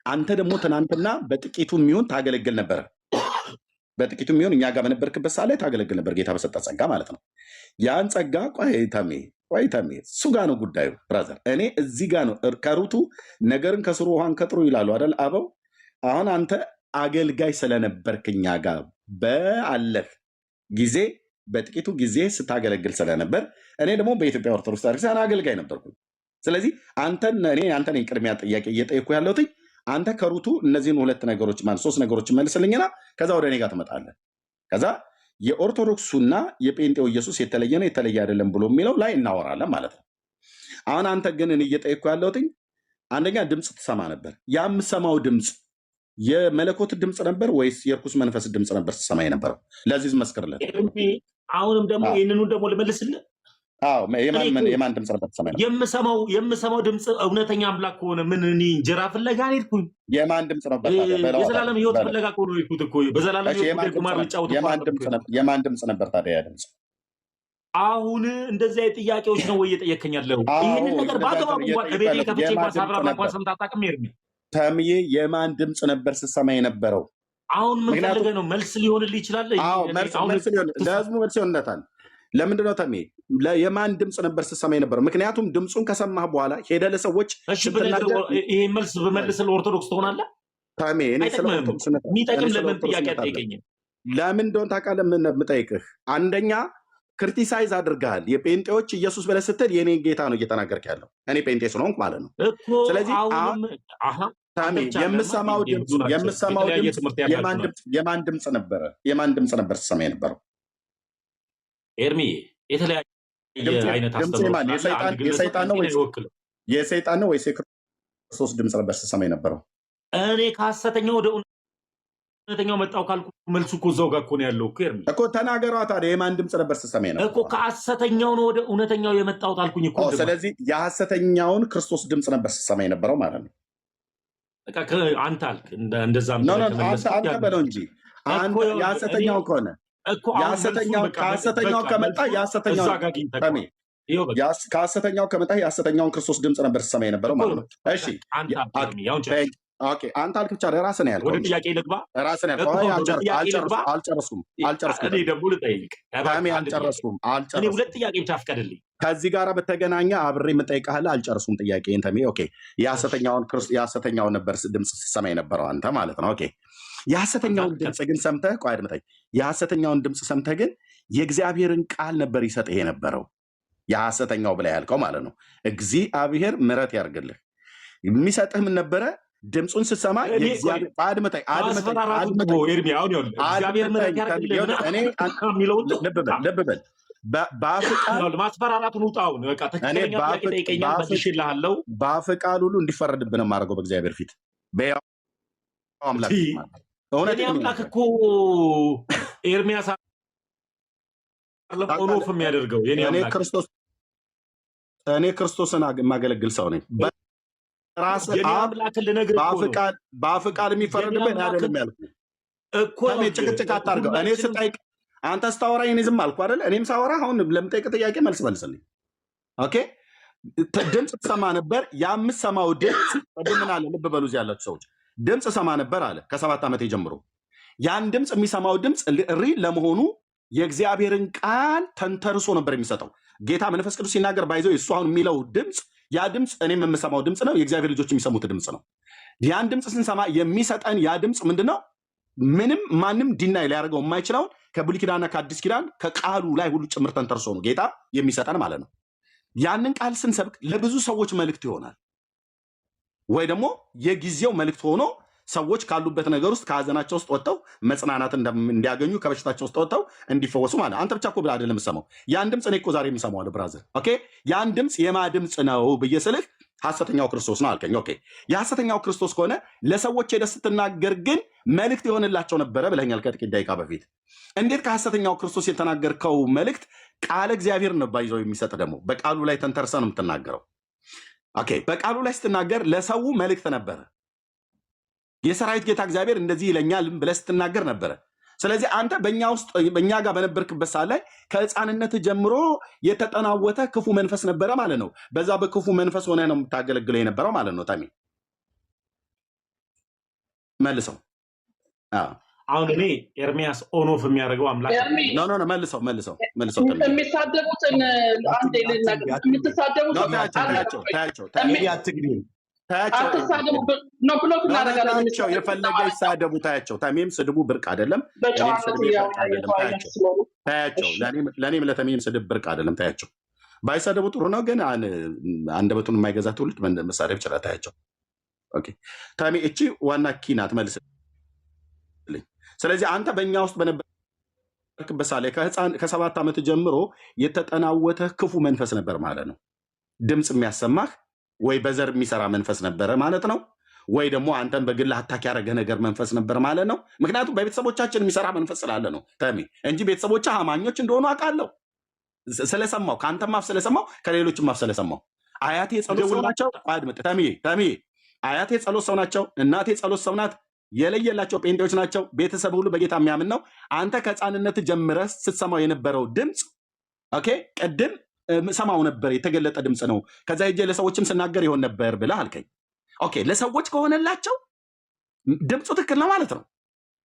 አንተ ደግሞ ትናንትና በጥቂቱ የሚሆን ታገለግል ነበረ። በጥቂቱ የሚሆን እኛ ጋር በነበርክበት ሰዓት ላይ ታገለግል ነበር፣ ጌታ በሰጠ ጸጋ ማለት ነው። ያን ጸጋ ቆይ ተሜ እሱ ጋር ነው ጉዳዩ ብራዘር። እኔ እዚህ ጋር ነው ከሩቱ ነገርን ከስሩ ውሃን ከጥሩ ይላሉ አይደል አበው። አሁን አንተ አገልጋይ ስለነበርክ እኛ ጋር በአለፍ ጊዜ በጥቂቱ ጊዜ ስታገለግል ስለነበር እኔ ደግሞ በኢትዮጵያ ኦርቶዶክስ ቤተክርስቲያን አገልጋይ ነበርኩ። ስለዚህ አንተን ቅድሚያ ጥያቄ እየጠየኩ ያለሁት አንተ ከሩቱ እነዚህን ሁለት ነገሮች ሶስት ነገሮች መልስልኝና ከዛ ወደ እኔ ጋር ትመጣለህ። ከዛ የኦርቶዶክሱና የጴንጤው ኢየሱስ የተለየ ነው የተለየ አይደለም ብሎ የሚለው ላይ እናወራለን ማለት ነው። አሁን አንተ ግን እኔ እየጠየኩ ያለሁት አንደኛ ድምፅ ትሰማ ነበር። ያ የምሰማው ድምፅ የመለኮት ድምፅ ነበር ወይስ የርኩስ መንፈስ ድምፅ ነበር ስትሰማ የነበረው? ለዚህ መስክርለት። አሁንም ደግሞ ይህንኑ ደግሞ ልመልስልህ። የማን ድምፅ ነበር ትሰማ ነበር? የምሰማው ድምፅ እውነተኛ አምላክ ከሆነ ምን እኔ እንጀራ ፍለጋ አልሄድኩኝ። የማን ድምፅ ነበር? የዘላለም ሕይወት ፍለጋ ከሆነ የሄድኩት እኮ በዘላለም ሕይወት ቁማር ልጫወት። የማን ድምፅ ነበር ታዲያ ያ ድምፅ? አሁን እንደዚህ አይነት ጥያቄዎች ነው ወይ እየጠየከኝ ያለው? ይህንን ነገር በአግባቡ እንኳን ቤቴ ከፍቼ እንኳን ሳብራራ እንኳን ሰምተህ አታውቅም። ይሄርም ተምዬ የማን ድምፅ ነበር ስትሰማ የነበረው? አሁን ምን ፈልገህ ነው? መልስ ሊሆንልህ ይችላል። ለህዝቡ መልስ ይሆንለታል። ለምንድነው ተሜ የማን ድምፅ ነበር ስትሰማ የነበረው? ምክንያቱም ድምፁን ከሰማህ በኋላ ሄደህ ለሰዎች ይሄ መልስ በመልስልህ ኦርቶዶክስ ትሆናለህ። ተሜ የሚጠቅም ለምን ጥያቄ አትጠይቀኝም? ለምን እንደሆነ ታውቃለህ? ምን የምጠይቅህ አንደኛ ክሪቲሳይዝ አድርገሃል። የጴንጤዎች ኢየሱስ ብለህ ስትል የኔ ጌታ ነው እየተናገርክ ያለው፣ እኔ ጴንጤ ስለሆንኩ ማለት ነው። ስለዚህ የምሰማው ድምፅ የማን ድምፅ ነበረ? የማን ድምፅ ነበር ስትሰማ የነበረው? ኤርሚ የተለያየ አይነት የሰይጣን ነው ወይስ የክርስቶስ ድምፅ ነበር ስትሰማ የነበረው? እኔ ከሐሰተኛው ወደ እውነተኛው መጣሁ ካልኩ መልሱ እኮ እዛው ጋር እኮ ነው ያለው እኮ ተናገሯ። ታዲያ የማን ድምፅ ነበር ስትሰማ የነበረው? እኮ ከሐሰተኛው ነው ወደ እውነተኛው የመጣሁት አልኩኝ እኮ። ስለዚህ የሐሰተኛውን ክርስቶስ ድምፅ ነበር ስትሰማ የነበረው ማለት ነው። አንተ አልክ እንደዛ አንተ በለው እንጂ የሐሰተኛው ከሆነ ከሐሰተኛው ከመጣ ከሐሰተኛው ከመጣ የሐሰተኛውን ክርስቶስ ድምፅ ነበር ስትሰማ የነበረው ማለት ነው። እሺ አንተ አልክ ብቻ ራስህ ነው ያልከው። ወደ ጥያቄ ልግባ። ራስህ ነው ያልከው። አልጨረስኩም። እኔ ደግሞ ልጠይቅ። እኔ ሁለት ጥያቄ ብቻ ፍቀድልኝ። ከዚህ ጋር በተገናኘ አብሬ የምጠይቅሃለሁ። አልጨረስኩም ጥያቄን ተሜ። ኦኬ የሐሰተኛውን ነበር ድምፅ ስትሰማ የነበረው አንተ ማለት ነው። ኦኬ የሐሰተኛውን ድምፅ ግን ሰምተህ ቆይ አድምጠኝ። የሐሰተኛውን ድምፅ ሰምተህ ግን የእግዚአብሔርን ቃል ነበር ይሰጥህ የነበረው። የሐሰተኛው ብላ ያልከው ማለት ነው። እግዚአብሔር ምሕረት ያርግልህ። የሚሰጥህ ምን ነበረ? ድምፁን ስትሰማ ልብ በል ማስፈራራቱን ውጣውን በአፍ ቃል ሁሉ እንዲፈረድብህ ነው የማደርገው በእግዚአብሔር ፊት አምላክ እኮ ኤርሚያስ ኦኖፍ የሚያደርገው እኔ ክርስቶስን የማገለግል ሰው ነኝ። በአፍ ቃል የሚፈረድብህ አይደለም ያልኩህ እኮ። ጭቅጭቅ አታድርገው። እኔ ስጠይቅ አንተ ስታወራ እኔ ዝም አልኩ አይደል? እኔም ሳወራ አሁን ለምጠይቅ ጥያቄ መልስ መልስልኝ። ኦኬ ድምፅ ትሰማ ነበር። የምትሰማው ድምፅ ምን አለ? ልብ በሉ እዚህ ያላችሁ ሰዎች ድምፅ ሰማ ነበር አለ ከ7 ዓመቴ ጀምሮ። ያን ድምፅ የሚሰማው ድምፅ ሪል ለመሆኑ የእግዚአብሔርን ቃል ተንተርሶ ነበር የሚሰጠው። ጌታ መንፈስ ቅዱስ ሲናገር ባይዘው እሱ አሁን የሚለው ድምፅ ያ ድምፅ እኔም የምሰማው ድምፅ ነው። የእግዚአብሔር ልጆች የሚሰሙት ድምፅ ነው። ያን ድምፅ ስንሰማ የሚሰጠን ያ ድምፅ ምንድን ነው? ምንም ማንም ዲናይ ሊያደርገው የማይችለውን ከብሉይ ኪዳንና ከአዲስ ኪዳን ከቃሉ ላይ ሁሉ ጭምር ተንተርሶ ነው ጌታ የሚሰጠን ማለት ነው። ያንን ቃል ስንሰብክ ለብዙ ሰዎች መልእክት ይሆናል፣ ወይ ደግሞ የጊዜው መልእክት ሆኖ ሰዎች ካሉበት ነገር ውስጥ ከሀዘናቸው ውስጥ ወጥተው መጽናናት እንዲያገኙ ከበሽታቸው ውስጥ ወጥተው እንዲፈወሱ ማለት። አንተ ብቻ እኮ ብለህ አይደለም የምሰማው ያን ድምፅ። እኔ እኮ ዛሬ የምሰማው ብራዘር። ኦኬ ያን ድምፅ የማ ድምፅ ነው ብዬ ስልህ ሐሰተኛው ክርስቶስ ነው አልከኝ። ኦኬ የሐሰተኛው ክርስቶስ ከሆነ ለሰዎች ሄደህ ስትናገር ግን መልእክት የሆንላቸው ነበረ ብለኛል ከጥቂት ደቂቃ በፊት። እንዴት ከሐሰተኛው ክርስቶስ የተናገርከው መልእክት ቃለ እግዚአብሔር ነው ባይዘው የሚሰጥ ደግሞ በቃሉ ላይ ተንተርሰ ነው የምትናገረው። ኦኬ በቃሉ ላይ ስትናገር ለሰው መልእክት ነበረ። የሰራዊት ጌታ እግዚአብሔር እንደዚህ ይለኛል ብለህ ስትናገር ነበረ። ስለዚህ አንተ በእኛ ጋር በነበርክበት ሰዓት ላይ ከሕፃንነት ጀምሮ የተጠናወተ ክፉ መንፈስ ነበረ ማለት ነው። በዛ በክፉ መንፈስ ሆነ ነው የምታገለግለው የነበረው ማለት ነው። ታሚ መልሰው አሁን እኔ ኤርሚያስ ኦኖፍ የሚያደርገው አምላክ ኖ መልሰው የሚሳደቡትን አንዴ ልናገር የምትሳደቡትን አትሳደቡ ነው ብሎክ እናደርጋለን። የፈለገ ይሳደቡ ታያቸው። ተሜም ስድቡ ብርቅ አይደለም። ታያቸው ለእኔም ለተሜም ስድብ ብርቅ አይደለም። ታያቸው ባይሳደቡ ጥሩ ነው፣ ግን አንደበቱን የማይገዛ ትውልድ መሳደብ ይችላል። ታያቸው ተሜ እቺ ዋና ኪናት መልስልኝ። ስለዚህ አንተ በእኛ ውስጥ በነበርክበት ሳለ ከ7 ዓመት ጀምሮ የተጠናወተ ክፉ መንፈስ ነበር ማለት ነው። ድምፅ የሚያሰማህ ወይ በዘር የሚሰራ መንፈስ ነበረ ማለት ነው፣ ወይ ደግሞ አንተን በግል አታክ ያደረገ ነገር መንፈስ ነበር ማለት ነው። ምክንያቱም በቤተሰቦቻችን የሚሰራ መንፈስ ስላለ ነው ተሜ እንጂ ቤተሰቦች አማኞች እንደሆኑ አውቃለሁ። ስለሰማው ከአንተም አፍ ስለሰማው ከሌሎችም አፍ ስለሰማው አያቴ ጸሎት ሰው ናቸው። አድምጥ ተሜ አያቴ ጸሎት ሰው ናቸው። እናቴ ጸሎት ሰው ናት። የለየላቸው ጴንጤዎች ናቸው። ቤተሰብ ሁሉ በጌታ የሚያምን ነው። አንተ ከህፃንነት ጀምረህ ስትሰማው የነበረው ድምፅ ቅድም ሰማው ነበር፣ የተገለጠ ድምፅ ነው። ከዛ ሄጄ ለሰዎችም ስናገር ይሆን ነበር ብለህ አልከኝ። ለሰዎች ከሆነላቸው ድምፁ ትክክል ነው ማለት ነው።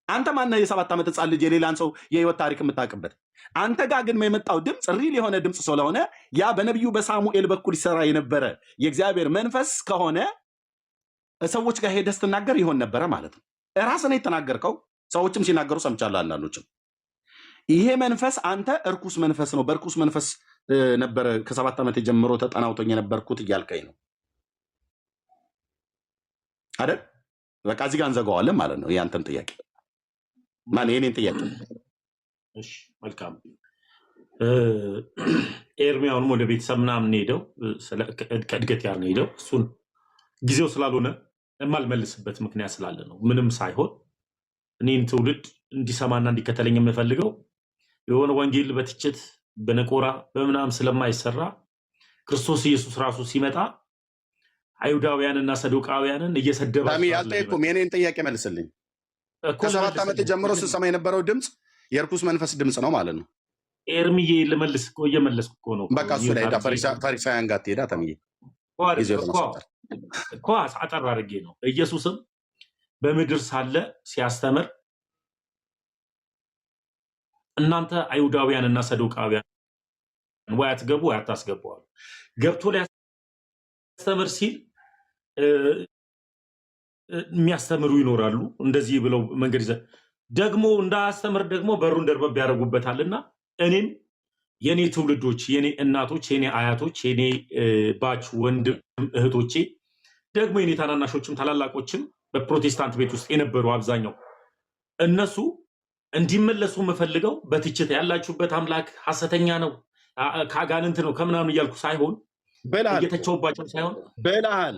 አንተ ማነህ የ7 ዓመት ህፃን ልጅ የሌላን ሰው የህይወት ታሪክ የምታውቅበት? አንተ ጋር ግን የመጣው ድምፅ ሪል የሆነ ድምፅ ስለሆነ ያ በነቢዩ በሳሙኤል በኩል ይሰራ የነበረ የእግዚአብሔር መንፈስ ከሆነ ሰዎች ጋር ሄደህ ስትናገር ይሆን ነበረ ማለት ነው። ራስህ ነው የተናገርከው። ሰዎችም ሲናገሩ ሰምቻለሁ። አንዳንዶችም ይሄ መንፈስ አንተ እርኩስ መንፈስ ነው፣ በእርኩስ መንፈስ ነበረ ከ7 ዓመት ጀምሮ ተጠናውቶኝ የነበርኩት እያልከኝ ነው አይደል? በቃ እዚህ ጋር እንዘጋዋለን ማለት ነው። ያንተን ጥያቄ የኔን ጥያቄ። እሺ መልካም። ኤርሚያውንም ወደ ቤተሰብ ምናምን ሄደው ከእድገት ያር ነው ሄደው እሱን ጊዜው ስላልሆነ የማልመልስበት ምክንያት ስላለ ነው። ምንም ሳይሆን እኔን ትውልድ እንዲሰማና እንዲከተለኝ የምፈልገው የሆነ ወንጌል በትችት በነቆራ በምናም ስለማይሰራ ክርስቶስ ኢየሱስ ራሱ ሲመጣ አይሁዳውያንና ሰዱቃውያንን እየሰደበ ያልጠየኩም። የኔን ጥያቄ መልስልኝ። ከ7 ዓመት ጀምሮ ስትሰማ የነበረው ድምፅ የእርኩስ መንፈስ ድምፅ ነው ማለት ነው? ኤርሚዬ ልመልስ እኮ እየመለስኩ ነው። በቃ እሱ ላይ ፈሪሳውያን ጋር ትሄዳ ተምዬ እኮ አጠር አድርጌ ነው። ኢየሱስም በምድር ሳለ ሲያስተምር እናንተ አይሁዳውያን እና ሰዱቃውያን ወይ አትገቡ ወይ አታስገቡዋል። ገብቶ ሊያስተምር ሲል የሚያስተምሩ ይኖራሉ። እንደዚህ ብለው መንገድ ይዘ ደግሞ እንዳያስተምር ደግሞ በሩን ደርበብ ያደርጉበታልና እኔም የኔ ትውልዶች፣ የኔ እናቶች፣ የኔ አያቶች፣ የኔ ባች ወንድም እህቶቼ ደግሞ የኔ ታናናሾችም ታላላቆችም በፕሮቴስታንት ቤት ውስጥ የነበሩ አብዛኛው እነሱ እንዲመለሱ የምፈልገው በትችት ያላችሁበት አምላክ ሐሰተኛ ነው፣ ከአጋንንት ነው ከምናምን እያልኩ ሳይሆን እየተቸውባቸው ሳይሆን በላል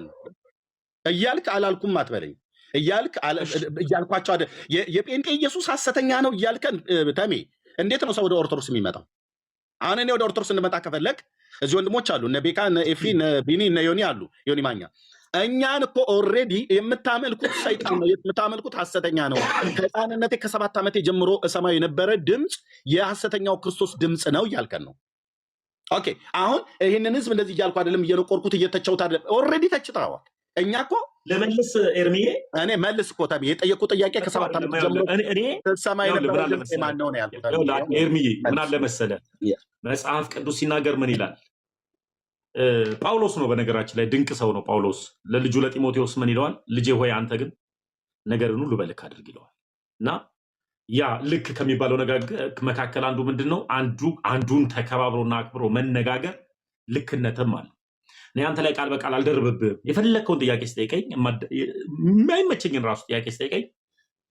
እያልክ አላልኩም አትበለኝ። እያልኳቸው የጴንጤ ኢየሱስ ሐሰተኛ ነው እያልከን ተሜ እንዴት ነው ሰው ወደ ኦርቶዶክስ የሚመጣው? አሁን እኔ ወደ ኦርቶዶክስ እንድመጣ ከፈለግ እዚህ ወንድሞች አሉ፣ እነ ቤካ፣ እነ ኤፍሪ፣ እነ ቢኒ፣ እነ ዮኒ አሉ። ዮኒ ማኛ እኛን እኮ ኦልሬዲ የምታመልኩት ሰይጣን ነው፣ የምታመልኩት ሐሰተኛ ነው። ከህፃንነቴ ከ7 ዓመቴ ጀምሮ እሰማው የነበረ ድምፅ የሐሰተኛው ክርስቶስ ድምፅ ነው እያልከን ነው። አሁን ይህንን ህዝብ እንደዚህ እያልኩ አይደለም፣ እየነቆርኩት እየተቸውት አይደለም። ኦልሬዲ ተችተዋል። እኛ እኮ ለመልስ ኤርሚዬ እኔ መልስ እኮ ታዲያ የጠየቁ ጥያቄ ከ7 ዓመት ጀምሮ ሰማይ ነበር ማን ነው ያልኩት። ኤርሚዬ ምን አለ መሰለህ መጽሐፍ ቅዱስ ሲናገር ምን ይላል? ጳውሎስ ነው በነገራችን ላይ ድንቅ ሰው ነው ጳውሎስ። ለልጁ ለጢሞቴዎስ ምን ይለዋል? ልጄ ሆይ አንተ ግን ነገርን ሁሉ በልክ አድርግ ይለዋል። እና ያ ልክ ከሚባለው ነገር መካከል አንዱ ምንድን ነው? አንዱን ተከባብሮና አክብሮ መነጋገር ልክነትም አለ። እኔ አንተ ላይ ቃል በቃል አልደርብብህም። የፈለግከውን ጥያቄ ስጠይቀኝ፣ የማይመቸኝን ራሱ ጥያቄ ስጠይቀኝ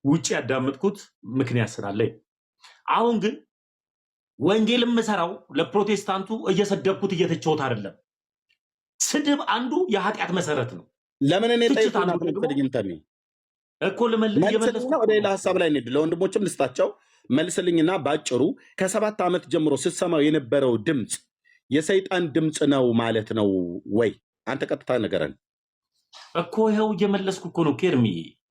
ውጭ ያዳመጥኩት ምክንያት ስላለኝ። አሁን ግን ወንጌል የምሰራው ለፕሮቴስታንቱ እየሰደብኩት እየተቸውት አይደለም። ስድብ አንዱ የኃጢአት መሰረት ነው። ለምን እኔ እኮ ወደ ሌላ ሀሳብ ላይ እንሂድ። ለወንድሞችም ልስጣቸው መልስልኝና ባጭሩ ከ7 ዓመት ጀምሮ ስትሰማው የነበረው ድምፅ የሰይጣን ድምፅ ነው ማለት ነው ወይ? አንተ ቀጥታ ንገረን እኮ። ይኸው እየመለስኩ እኮ ነው ኬርሚ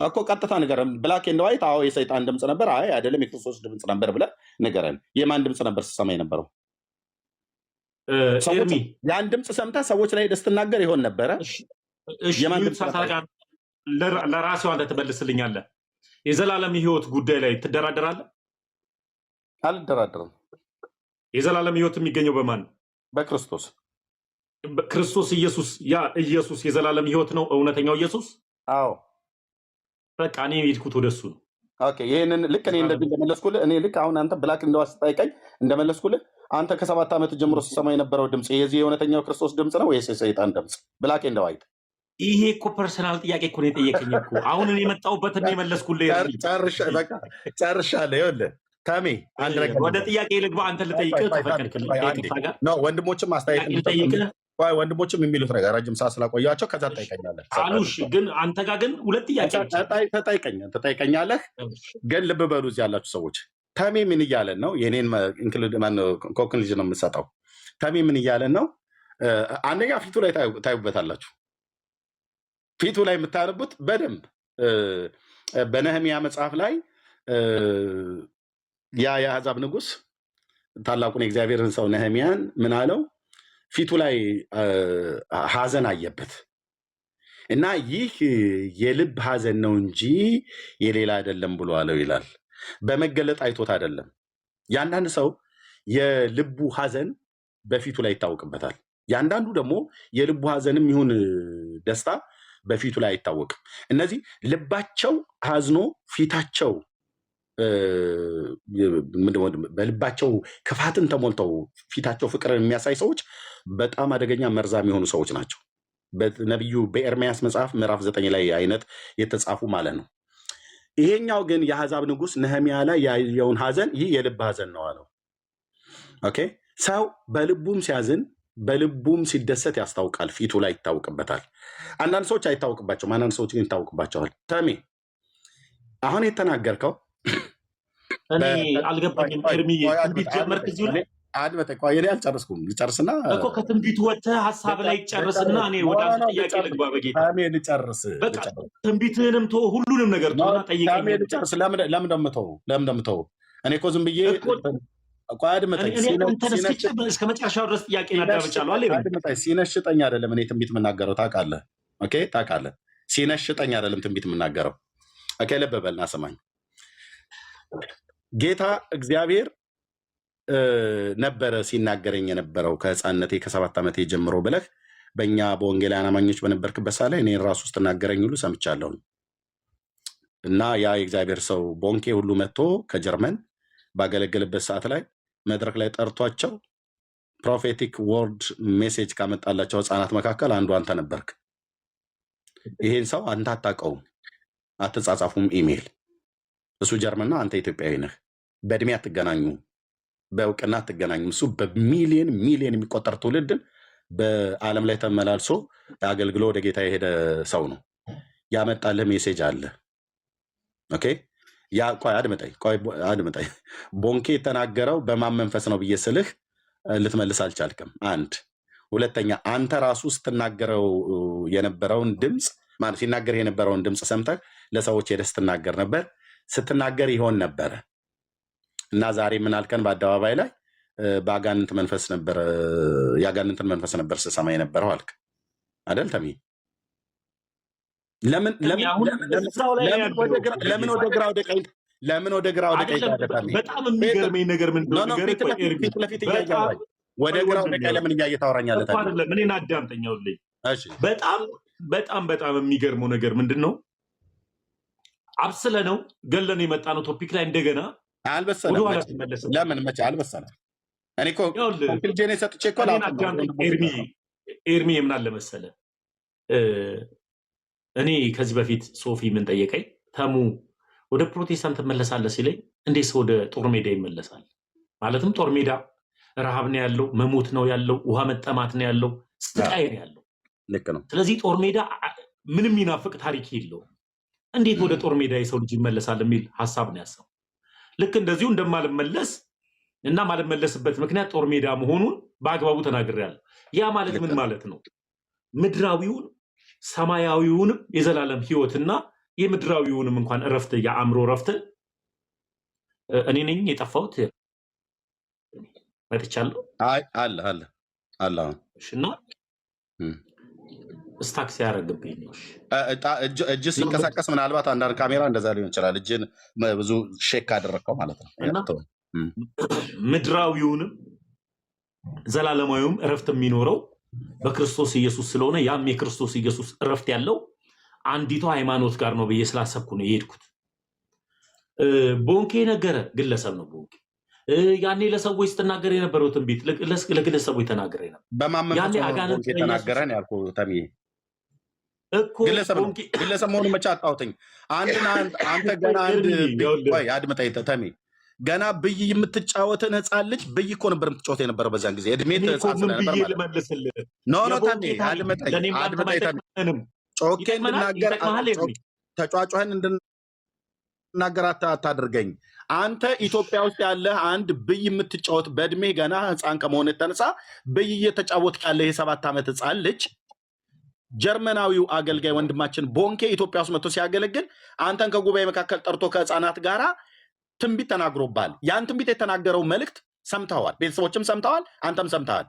እኮ ቀጥታ ንገረን። ብላክ ኤንድ ዋይት። አዎ የሰይጣን ድምፅ ነበር፣ አይ አይደለም የክርስቶስ ድምፅ ነበር ብለህ ንገረን። የማን ድምፅ ነበር ስትሰማ የነበረው? ያን ድምፅ ሰምተህ ሰዎች ላይ ሄደህ ስትናገር ይሆን ነበረ? ለራሴው አንተ ትመልስልኛለህ። የዘላለም ህይወት ጉዳይ ላይ ትደራደራለህ? አልደራደርም። የዘላለም ህይወት የሚገኘው በማን ነው? በክርስቶስ። ክርስቶስ ኢየሱስ፣ ያ ኢየሱስ የዘላለም ህይወት ነው፣ እውነተኛው ኢየሱስ። አዎ በቃ እኔ የሄድኩት ወደሱ ነው። ኦኬ፣ ይሄንን ልክ እኔ እንደዚህ እንደመለስኩልህ፣ እኔ ልክ አሁን አንተ ብላክ እንደዋስ ጠይቀኝ እንደመለስኩልህ፣ አንተ ከ7 ዓመት ጀምሮ ስትሰማ የነበረው ድምፅ የዚህ የእውነተኛው ክርስቶስ ድምፅ ነው ወይስ የሰይጣን ድምፅ? ብላክ እንደዋይት። ይሄ እኮ ፐርሰናል ጥያቄ እኮ ነው የጠየቀኝ እኮ። አሁን እኔ የመጣሁበት እና የመለስኩልህ ጨርሻለሁ። ይኸውልህ ተሜ አንድ ነገር ወደ ጥያቄ ልግባ። አንተ ልጠይቅህ ተፈቀድክልኝ? ወንድሞችም አስተያየት ወንድሞችም የሚሉት ነገር ረጅም ሰዓት ስላቆያቸው ከዛ ትጠይቀኛለህ አሉሽ። ግን አንተ ጋር ግን ሁለት ጥያቄ ትጠይቀኛለህ። ግን ልብ በሉ እዚህ ያላችሁ ሰዎች፣ ተሜ ምን እያለን ነው? የኔን ኮንክሉዥን ነው የምሰጠው። ተሜ ምን እያለን ነው? አንደኛ ፊቱ ላይ ታዩበታላችሁ። ፊቱ ላይ የምታነቡት በደንብ በነህምያ መጽሐፍ ላይ ያ የአሕዛብ ንጉሥ ታላቁን የእግዚአብሔርን ሰው ነህምያን ምን አለው? ፊቱ ላይ ሐዘን አየበት እና ይህ የልብ ሐዘን ነው እንጂ የሌላ አይደለም ብሎ አለው ይላል። በመገለጥ አይቶት አይደለም። የአንዳንድ ሰው የልቡ ሐዘን በፊቱ ላይ ይታወቅበታል። የአንዳንዱ ደግሞ የልቡ ሐዘንም ይሁን ደስታ በፊቱ ላይ አይታወቅም። እነዚህ ልባቸው ሐዝኖ ፊታቸው በልባቸው ክፋትን ተሞልተው ፊታቸው ፍቅርን የሚያሳይ ሰዎች በጣም አደገኛ መርዛም የሆኑ ሰዎች ናቸው። በነቢዩ በኤርምያስ መጽሐፍ ምዕራፍ 9 ላይ አይነት የተጻፉ ማለት ነው። ይሄኛው ግን የአሕዛብ ንጉሥ ነህምያ ላይ ያየውን ሐዘን ይህ የልብ ሐዘን ነው አለው። ኦኬ፣ ሰው በልቡም ሲያዝን በልቡም ሲደሰት ያስታውቃል፣ ፊቱ ላይ ይታወቅበታል። አንዳንድ ሰዎች አይታወቅባቸውም፣ አንዳንድ ሰዎች ግን ይታወቅባቸዋል። ተሜ አሁን የተናገርከው እኔ አልገባኝም። ኤርሚ ትንቢት ጀመርክ እዚሁ ላይ እኔ አልጨርስኩም። ልጨርስና እኮ ከትንቢቱ ወጥተህ ሀሳብ ላይ ጨርስና እኔ ወደ አንተ ጥያቄ ልግባ። በጌታ ልጨርስ። በቃ ትንቢትህንም ተወው፣ ሁሉንም ነገር ተወና ጠይቀኝ። ልጨርስ። ለምን ደምተው? እኔ እኮ ዝም ብዬ እስከ መጨረሻው ድረስ ጥያቄ አዳምጫለሁ። ሲነሽጠኝ አይደለም እኔ ትንቢት የምናገረው ታውቃለህ። ኦኬ፣ ታውቃለህ። ሲነሽጠኝ አይደለም ትንቢት የምናገረው። ኦኬ፣ ልብ በልና ስማኝ። ጌታ እግዚአብሔር ነበረ ሲናገረኝ የነበረው ከህፃነቴ ከ7 ዓመቴ ጀምሮ ብለህ በእኛ በወንጌላውያን አማኞች በነበርክበት ሰዓት ላይ እኔን ራሱ ስትናገረኝ ሁሉ ሰምቻለሁ። እና ያ የእግዚአብሔር ሰው ቦንኬ ሁሉ መጥቶ ከጀርመን ባገለገልበት ሰዓት ላይ መድረክ ላይ ጠርቷቸው ፕሮፌቲክ ወርድ ሜሴጅ ካመጣላቸው ህፃናት መካከል አንዱ አንተ ነበርክ። ይሄን ሰው አንተ አታውቀውም፣ አትጻጻፉም ኢሜይል። እሱ ጀርመን ነው፣ አንተ ኢትዮጵያዊ ነህ። በእድሜ አትገናኙ፣ በእውቅና አትገናኙም። እሱ በሚሊዮን የሚቆጠር ትውልድን በዓለም ላይ ተመላልሶ አገልግሎ ወደ ጌታ የሄደ ሰው ነው። ያመጣልህ ሜሴጅ አለ። ኦኬ፣ አድምጠኝ። ቦንኬ የተናገረው በማን መንፈስ ነው ብዬ ስልህ ልትመልስ አልቻልክም። አንድ ሁለተኛ፣ አንተ ራሱ ስትናገረው የነበረውን ድምፅ ማለት ሲናገር የነበረውን ድምፅ ሰምተህ ለሰዎች ሄደህ ስትናገር ነበር። ስትናገር ይሆን ነበረ እና ዛሬ ምን አልከን? በአደባባይ ላይ በአጋንንት መንፈስ ነበር፣ የአጋንንትን መንፈስ ነበር ስሰማ የነበረው አልክ አይደል? ተሚ ለምን ወደ ግራ ወደ ቀኝ በጣም የሚገርመኝ ነገር ምንድን ነው? ፊት ለፊት እያየኸኝ ወደ ግራ ወደ ቀኝ ለምን እያየህ ታወራኛለህ? እኔን አዳምጠኛውልኝ። በጣም የሚገርመው ነገር ምንድን ነው? አብስለ ነው ገለን የመጣ ነው ቶፒክ ላይ እንደገና አልበሰለም። ለምን መቼ አልበሰለም? እኔ እኮ ኮንክሉዥን ሰጥቼ እኮ ኤርሚ ምን አለ መሰለህ፣ እኔ ከዚህ በፊት ሶፊ ምን ጠየቀኝ፣ ተሙ ወደ ፕሮቴስታንት ትመለሳለህ ሲለኝ፣ እንዴት ሰው ወደ ጦር ሜዳ ይመለሳል? ማለትም ጦር ሜዳ ረሃብ ነው ያለው፣ መሞት ነው ያለው፣ ውሃ መጠማት ነው ያለው፣ ስቃይ ነው ያለው። ልክ ነው። ስለዚህ ጦር ሜዳ ምንም ይናፍቅ ታሪክ የለው። እንዴት ወደ ጦር ሜዳ የሰው ልጅ ይመለሳል የሚል ሀሳብ ነው ያሰው። ልክ እንደዚሁ እንደማልመለስ እና ማልመለስበት ምክንያት ጦር ሜዳ መሆኑን በአግባቡ ተናግሬያለሁ። ያ ማለት ምን ማለት ነው? ምድራዊውን ሰማያዊውንም የዘላለም ህይወትና የምድራዊውንም እንኳን እረፍት የአእምሮ እረፍትን እኔ ነኝ የጠፋሁት መጥቻለሁ። አለ እና ስታክ ሲያደርግብኝ ነው። እጅ ሲንቀሳቀስ ምናልባት አንዳንድ ካሜራ እንደዛ ሊሆን ይችላል። እጅን ብዙ ሼክ አደረግከው ማለት ነው። እና ምድራዊውንም ዘላለማዊውም እረፍት የሚኖረው በክርስቶስ ኢየሱስ ስለሆነ ያም የክርስቶስ ኢየሱስ እረፍት ያለው አንዲቷ ሃይማኖት ጋር ነው ብዬ ስላሰብኩ ነው የሄድኩት። ቦንኬ ነገረ ግለሰብ ነው። ቦንኬ ያኔ ለሰዎች ስትናገር የነበረው ትንቢት ለግለሰቦች ተናገረ ነበር። በማመን ቦንኬ ተናገረን ያልኩ ተሚ እኮ ግለሰብ መሆኑን መቼ አጣሁትኝ? አንተ ገና አድምጠኝ ተሚ፣ ገና ብይ የምትጫወትን ህፃን ልጅ ብይ እኮ ነበር የምትጫወት የነበረው በዛን ጊዜ እድሜ ጮኬ ተጫጫህን እንድናገር አታድርገኝ። አንተ ኢትዮጵያ ውስጥ ያለ አንድ ብይ የምትጫወት በእድሜ ገና ህፃን ከመሆን የተነሳ ብይ እየተጫወት ያለ የ7 ዓመት ህፃን ልጅ ጀርመናዊው አገልጋይ ወንድማችን ቦንኬ ኢትዮጵያ ውስጥ መጥቶ ሲያገለግል አንተን ከጉባኤ መካከል ጠርቶ ከህፃናት ጋራ ትንቢት ተናግሮባል። ያን ትንቢት የተናገረው መልእክት ሰምተዋል፣ ቤተሰቦችም ሰምተዋል፣ አንተም ሰምተዋል።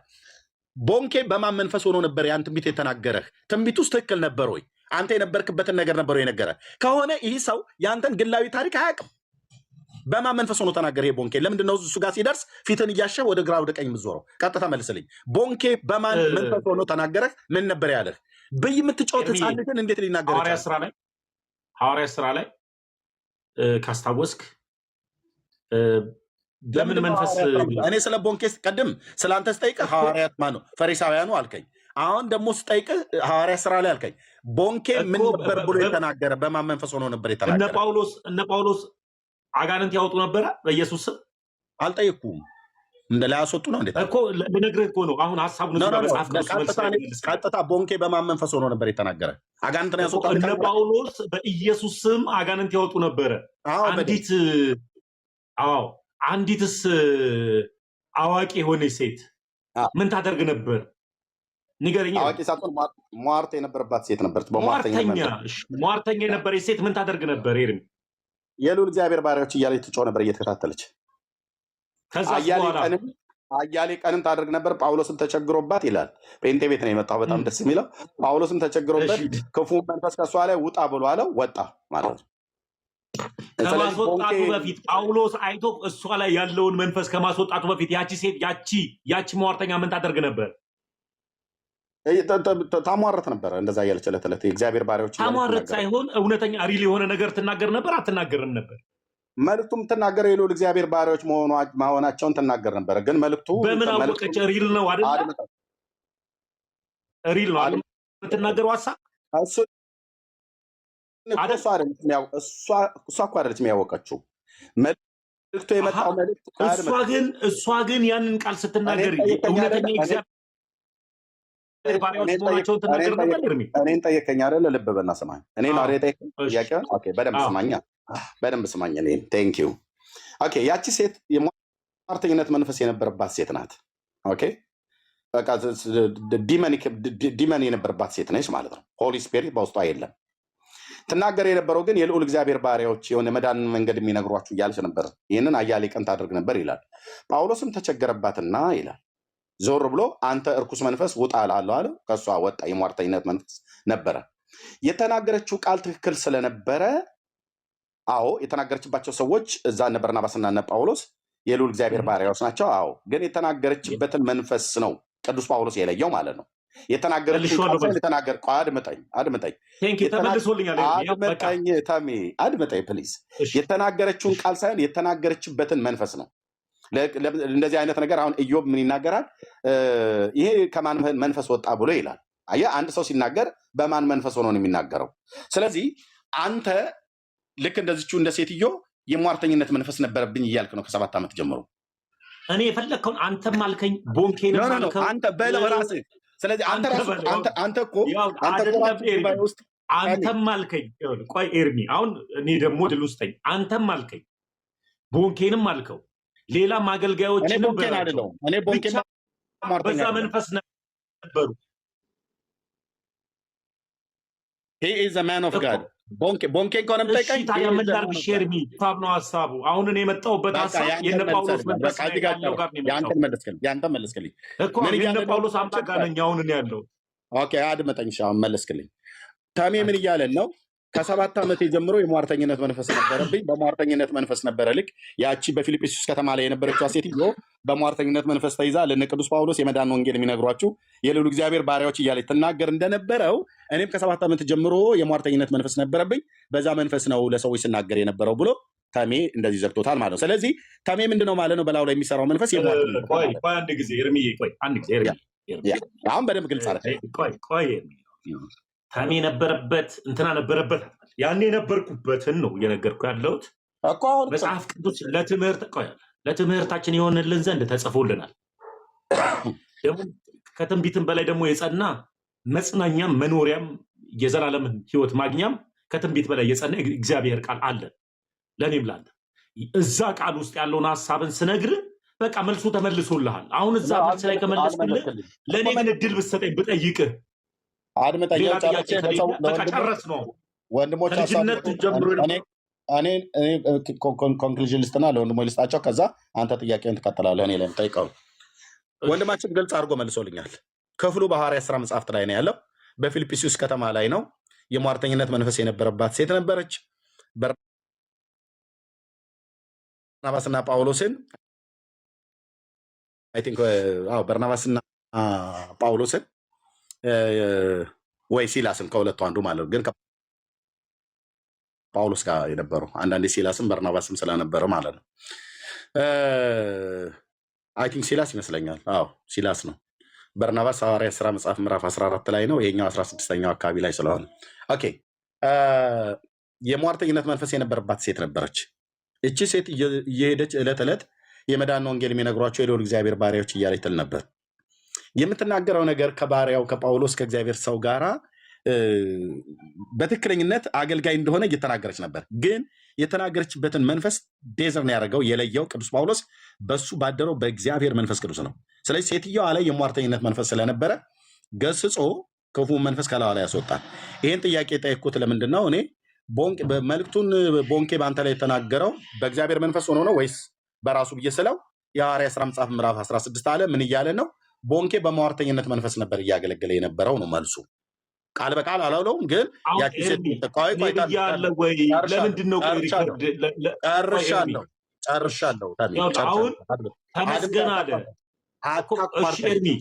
ቦንኬ በማን መንፈስ ሆኖ ነበር ያን ትንቢት የተናገረህ? ትንቢት ውስጥ ትክክል ነበር ወይ? አንተ የነበርክበትን ነገር ነበረው የነገረ ከሆነ ይህ ሰው ያንተን ግላዊ ታሪክ አያውቅም። በማን መንፈስ ሆኖ ተናገረ? ይሄ ቦንኬ ለምንድነው እሱ ጋር ሲደርስ ፊትን እያሸ ወደ ግራ ወደ ቀኝ የምትዞረው? ቀጥታ መልስልኝ። ቦንኬ በማን መንፈስ ሆኖ ተናገረህ? ምን ነበር ያለህ? ብይ የምትጫወት ህፃንትን እንዴት ሊናገር ይችላል? ሐዋርያ ስራ ላይ ካስታወስክ በምን መንፈስ እኔ ስለ ቦንኬ ቀድም ስለአንተ ስጠይቅህ ሐዋርያት ማነው ፈሪሳውያኑ አልከኝ። አሁን ደግሞ ስጠይቅህ ሐዋርያ ስራ ላይ አልከኝ። ቦንኬ ምን ነበር ብሎ የተናገረ? በማን መንፈስ ሆኖ ነበር የተናገረ? እነ ጳውሎስ አጋንንት ያወጡ ነበረ በኢየሱስ ስም? አልጠየኩም። እንደ ላይ አስወጡ ነው እንዴ? እኮ ልነግርህ እኮ ነው። አሁን ሐሳቡን መጽሐፍ ቀጥታ ቦንኬ በማን መንፈስ ሆኖ ነበር የተናገረ? አጋንንትን ያስወጡ እነ ጳውሎስ በኢየሱስ ስም አጋንንት ያወጡ ነበረ። አንዲትስ አዋቂ የሆነች ሴት ምን ታደርግ ነበር? ንገረኝ። አዋቂ ሳትሆን ሟርተ የነበረባት ሴት ነበረች። ሟርተኛ የነበረች ሴት ምን ታደርግ ነበር? ኤርሚ የልዑል እግዚአብሔር ባሪያዎች እያለች ትጮህ ነበር እየተከታተለች። አያሌ ቀንም ታደርግ ነበር። ጳውሎስም ተቸግሮባት ይላል። ጴንጤ ቤት ነው የመጣው። በጣም ደስ የሚለው ጳውሎስም ተቸግሮበት ክፉ መንፈስ ከእሷ ላይ ውጣ ብሎ አለው። ወጣ ማለት ነው። ከማስወጣቱ በፊት ጳውሎስ አይቶ እሷ ላይ ያለውን መንፈስ ከማስወጣቱ በፊት ያቺ ሴት ያቺ ሟርተኛ ምን ታደርግ ነበር? ታሟረት ነበረ። እንደዛ እያለች ዕለት ዕለት የእግዚአብሔር ባሪያዎች ታሟረት ሳይሆን እውነተኛ ሪል የሆነ ነገር ትናገር ነበር። አትናገርም ነበር? መልእክቱ የምትናገረው የልዑል እግዚአብሔር ባሪያዎች መሆናቸውን ትናገር ነበረ። ግን መልእክቱ በምን አወቀች? ሪል ነው አይደል? ሪል ነው አይደል የምትናገረው ሀሳብ? እሷ እኮ አይደለችም ያወቀችው። መልእክቱ የመጣው መልእክት እሷ ግን ያንን ቃል ስትናገር እውነተኛ እግዚአብሔር ባሪያዎች መሆናቸውን ትናገር ነበር። እኔን ጠየቀኝ አይደለ? ልብ በልና ስማኝ። እኔ ነው የጠየቀኝ ጥያቄውን። በደንብ ስማኛ፣ በደንብ ስማኝ። እኔን ቴንክ ዩ። ያቺ ሴት የሟርተኝነት መንፈስ የነበረባት ሴት ናት። በቃ ዲመን የነበረባት ሴት ነች ማለት ነው። ሆሊ ስፒሪት በውስጧ የለም። ትናገር የነበረው ግን የልዑል እግዚአብሔር ባሪያዎች የሆነ መዳን መንገድ የሚነግሯችሁ እያለች ነበር። ይህንን አያሌ ቀን ታደርግ ነበር ይላል። ጳውሎስም ተቸገረባትና ይላል ዞር ብሎ አንተ እርኩስ መንፈስ ውጣ እልሃለሁ አለ። ከእሷ ወጣ። የሟርተኝነት መንፈስ ነበረ። የተናገረችው ቃል ትክክል ስለነበረ የተናገረችባቸው ሰዎች እዛ እነ በርናባስና እነ ጳውሎስ የልዑል እግዚአብሔር ባሪያዎች ናቸው። ግን የተናገረችበትን መንፈስ ነው ቅዱስ ጳውሎስ የለየው ማለት ነው። የተናገረችው አድምጠኝ ፕሊዝ። የተናገረችውን ቃል ሳይሆን የተናገረችበትን መንፈስ ነው። እንደዚህ አይነት ነገር አሁን ኢዮብ ምን ይናገራል? ይሄ ከማን መንፈስ ወጣ ብሎ ይላል። አየህ፣ አንድ ሰው ሲናገር በማን መንፈስ ሆኖ ነው የሚናገረው? ስለዚህ አንተ ልክ እንደዚችው እንደ ሴትዮ የሟርተኝነት መንፈስ ነበረብኝ እያልክ ነው ከ7 ዓመት ጀምሮ። እኔ የፈለግከውን አንተም አልከኝ፣ ቦንኬንም አልከው፣ አንተ በለው ራስህ። ስለዚህ አንተ እኮ አንተም አልከኝ። ቆይ ኤርሚ፣ አሁን እኔ ደግሞ ድል ውስጠኝ። አንተም አልከኝ፣ ቦንኬንም አልከው፣ ሌላም አገልጋዮችንም በዛ መንፈስ ነበሩ። He is a man of God. ቦንኬን ከሆነ የምጠይቀኝ ታዲያ ምን ላድርግ? ኤርሚ ሀሳብ ነው ሀሳቡ። አሁን እኔ የመጣሁበት ሀሳብ የእነ ጳውሎስ መንፈስ ያለው ጋር ነው። ያንተን መለስክልኝ እኮ የእነ ጳውሎስ አምጣ ጋር ነኝ አሁን እኔ ያለው ኦኬ አድመጠኝ። አሁን መለስክልኝ። ተሜ ምን እያለን ነው? ከ7 ዓመቴ ጀምሮ የሟርተኝነት መንፈስ ነበረብኝ። በሟርተኝነት መንፈስ ነበረ። ልክ ያቺ በፊልጵስዩስ ከተማ ላይ የነበረችው ሴትዮ በሟርተኝነት መንፈስ ተይዛ ለነ ቅዱስ ጳውሎስ የመዳን ወንጌል የሚነግሯችሁ የልዑል እግዚአብሔር ባሪያዎች እያለች ትናገር እንደነበረው እኔም ከ7 ዓመት ጀምሮ የሟርተኝነት መንፈስ ነበረብኝ፣ በዛ መንፈስ ነው ለሰዎች ስናገር የነበረው ብሎ ተሜ እንደዚህ ዘግቶታል ማለት ነው። ስለዚህ ተሜ ምንድነው ማለት ነው? በላዩ ላይ የሚሰራው መንፈስ አንድ ጊዜ ኤርሚዬ፣ አሁን በደንብ ግልጽ አለ። ተሜ ነበረበት እንትና ነበረበት፣ ያኔ የነበርኩበትን ነው እየነገርኩ ያለሁት። መጽሐፍ ቅዱስ ለትምህርታችን የሆንልን ዘንድ ተጽፎልናል። ደግሞ ከትንቢትም በላይ ደግሞ የጸና መጽናኛም መኖሪያም የዘላለም ሕይወት ማግኛም ከትንቢት በላይ የጸና እግዚአብሔር ቃል አለ። ለእኔም ላለ እዛ ቃል ውስጥ ያለውን ሀሳብን ስነግር በቃ መልሱ ተመልሶልሃል። አሁን እዛ መልስ ላይ ከመለስክልህ ለእኔ ግን እድል ብትሰጠኝ ብጠይቅህ ጨረስ ነው ወንድሞች። ከልጅነት ጀምሮ እኔ ኮንክሉዥን ልስጥና ለወንድሞች ልስጣቸው፣ ከዛ አንተ ጥያቄውን ትቀጥላለህ። እኔ ላይ የምጠይቀው ወንድማችን ግልጽ አድርጎ መልሶልኛል። ክፍሉ በሐዋርያት ሥራ መጽሐፍት ላይ ነው ያለው። በፊልጵስዩስ ከተማ ላይ ነው። የሟርተኝነት መንፈስ የነበረባት ሴት ነበረች። በርናባስና ጳውሎስን በርናባስና ጳውሎስን ወይ ሲላስን ከሁለቱ አንዱ ማለት ነው። ግን ጳውሎስ ጋር የነበሩ አንዳንዴ ሲላስም በርናባስም ስለነበረ ማለት ነው። አይ ቲንክ ሲላስ ይመስለኛል። አዎ ሲላስ ነው። በርናባስ ሐዋርያት ሥራ መጽሐፍ ምዕራፍ 14 ላይ ነው። ይሄኛው 16ኛው አካባቢ ላይ ስለሆነ ኦኬ። የሟርተኝነት መንፈስ የነበረባት ሴት ነበረች። እቺ ሴት እየሄደች ዕለት ዕለት የመዳን ወንጌል የሚነግሯቸው የልዑል እግዚአብሔር ባሪያዎች እያለች ትል ነበር። የምትናገረው ነገር ከባሪያው ከጳውሎስ ከእግዚአብሔር ሰው ጋራ በትክክለኝነት አገልጋይ እንደሆነ እየተናገረች ነበር። ግን የተናገረችበትን መንፈስ ዴዘር ነው ያደረገው የለየው ቅዱስ ጳውሎስ በሱ ባደረው በእግዚአብሔር መንፈስ ቅዱስ ነው። ስለዚህ ሴትዮዋ ላይ የሟርተኝነት መንፈስ ስለነበረ ገስጾ ክፉ መንፈስ ከላዋ ላይ ያስወጣል። ይህን ጥያቄ ጠየቅኩት። ለምንድን ነው እኔ መልክቱን ቦንኬ በአንተ ላይ የተናገረው በእግዚአብሔር መንፈስ ሆኖ ነው ወይስ በራሱ ብዬ ስለው የሐዋርያት ሥራ መጽሐፍ ምዕራፍ 16 አለ። ምን እያለ ነው? ቦንኬ በሟርተኝነት መንፈስ ነበር እያገለገለ የነበረው ነው መልሱ። ቃል በቃል አላውለውም፣ ግን ጨርሻለሁ። ተመስገን አለ።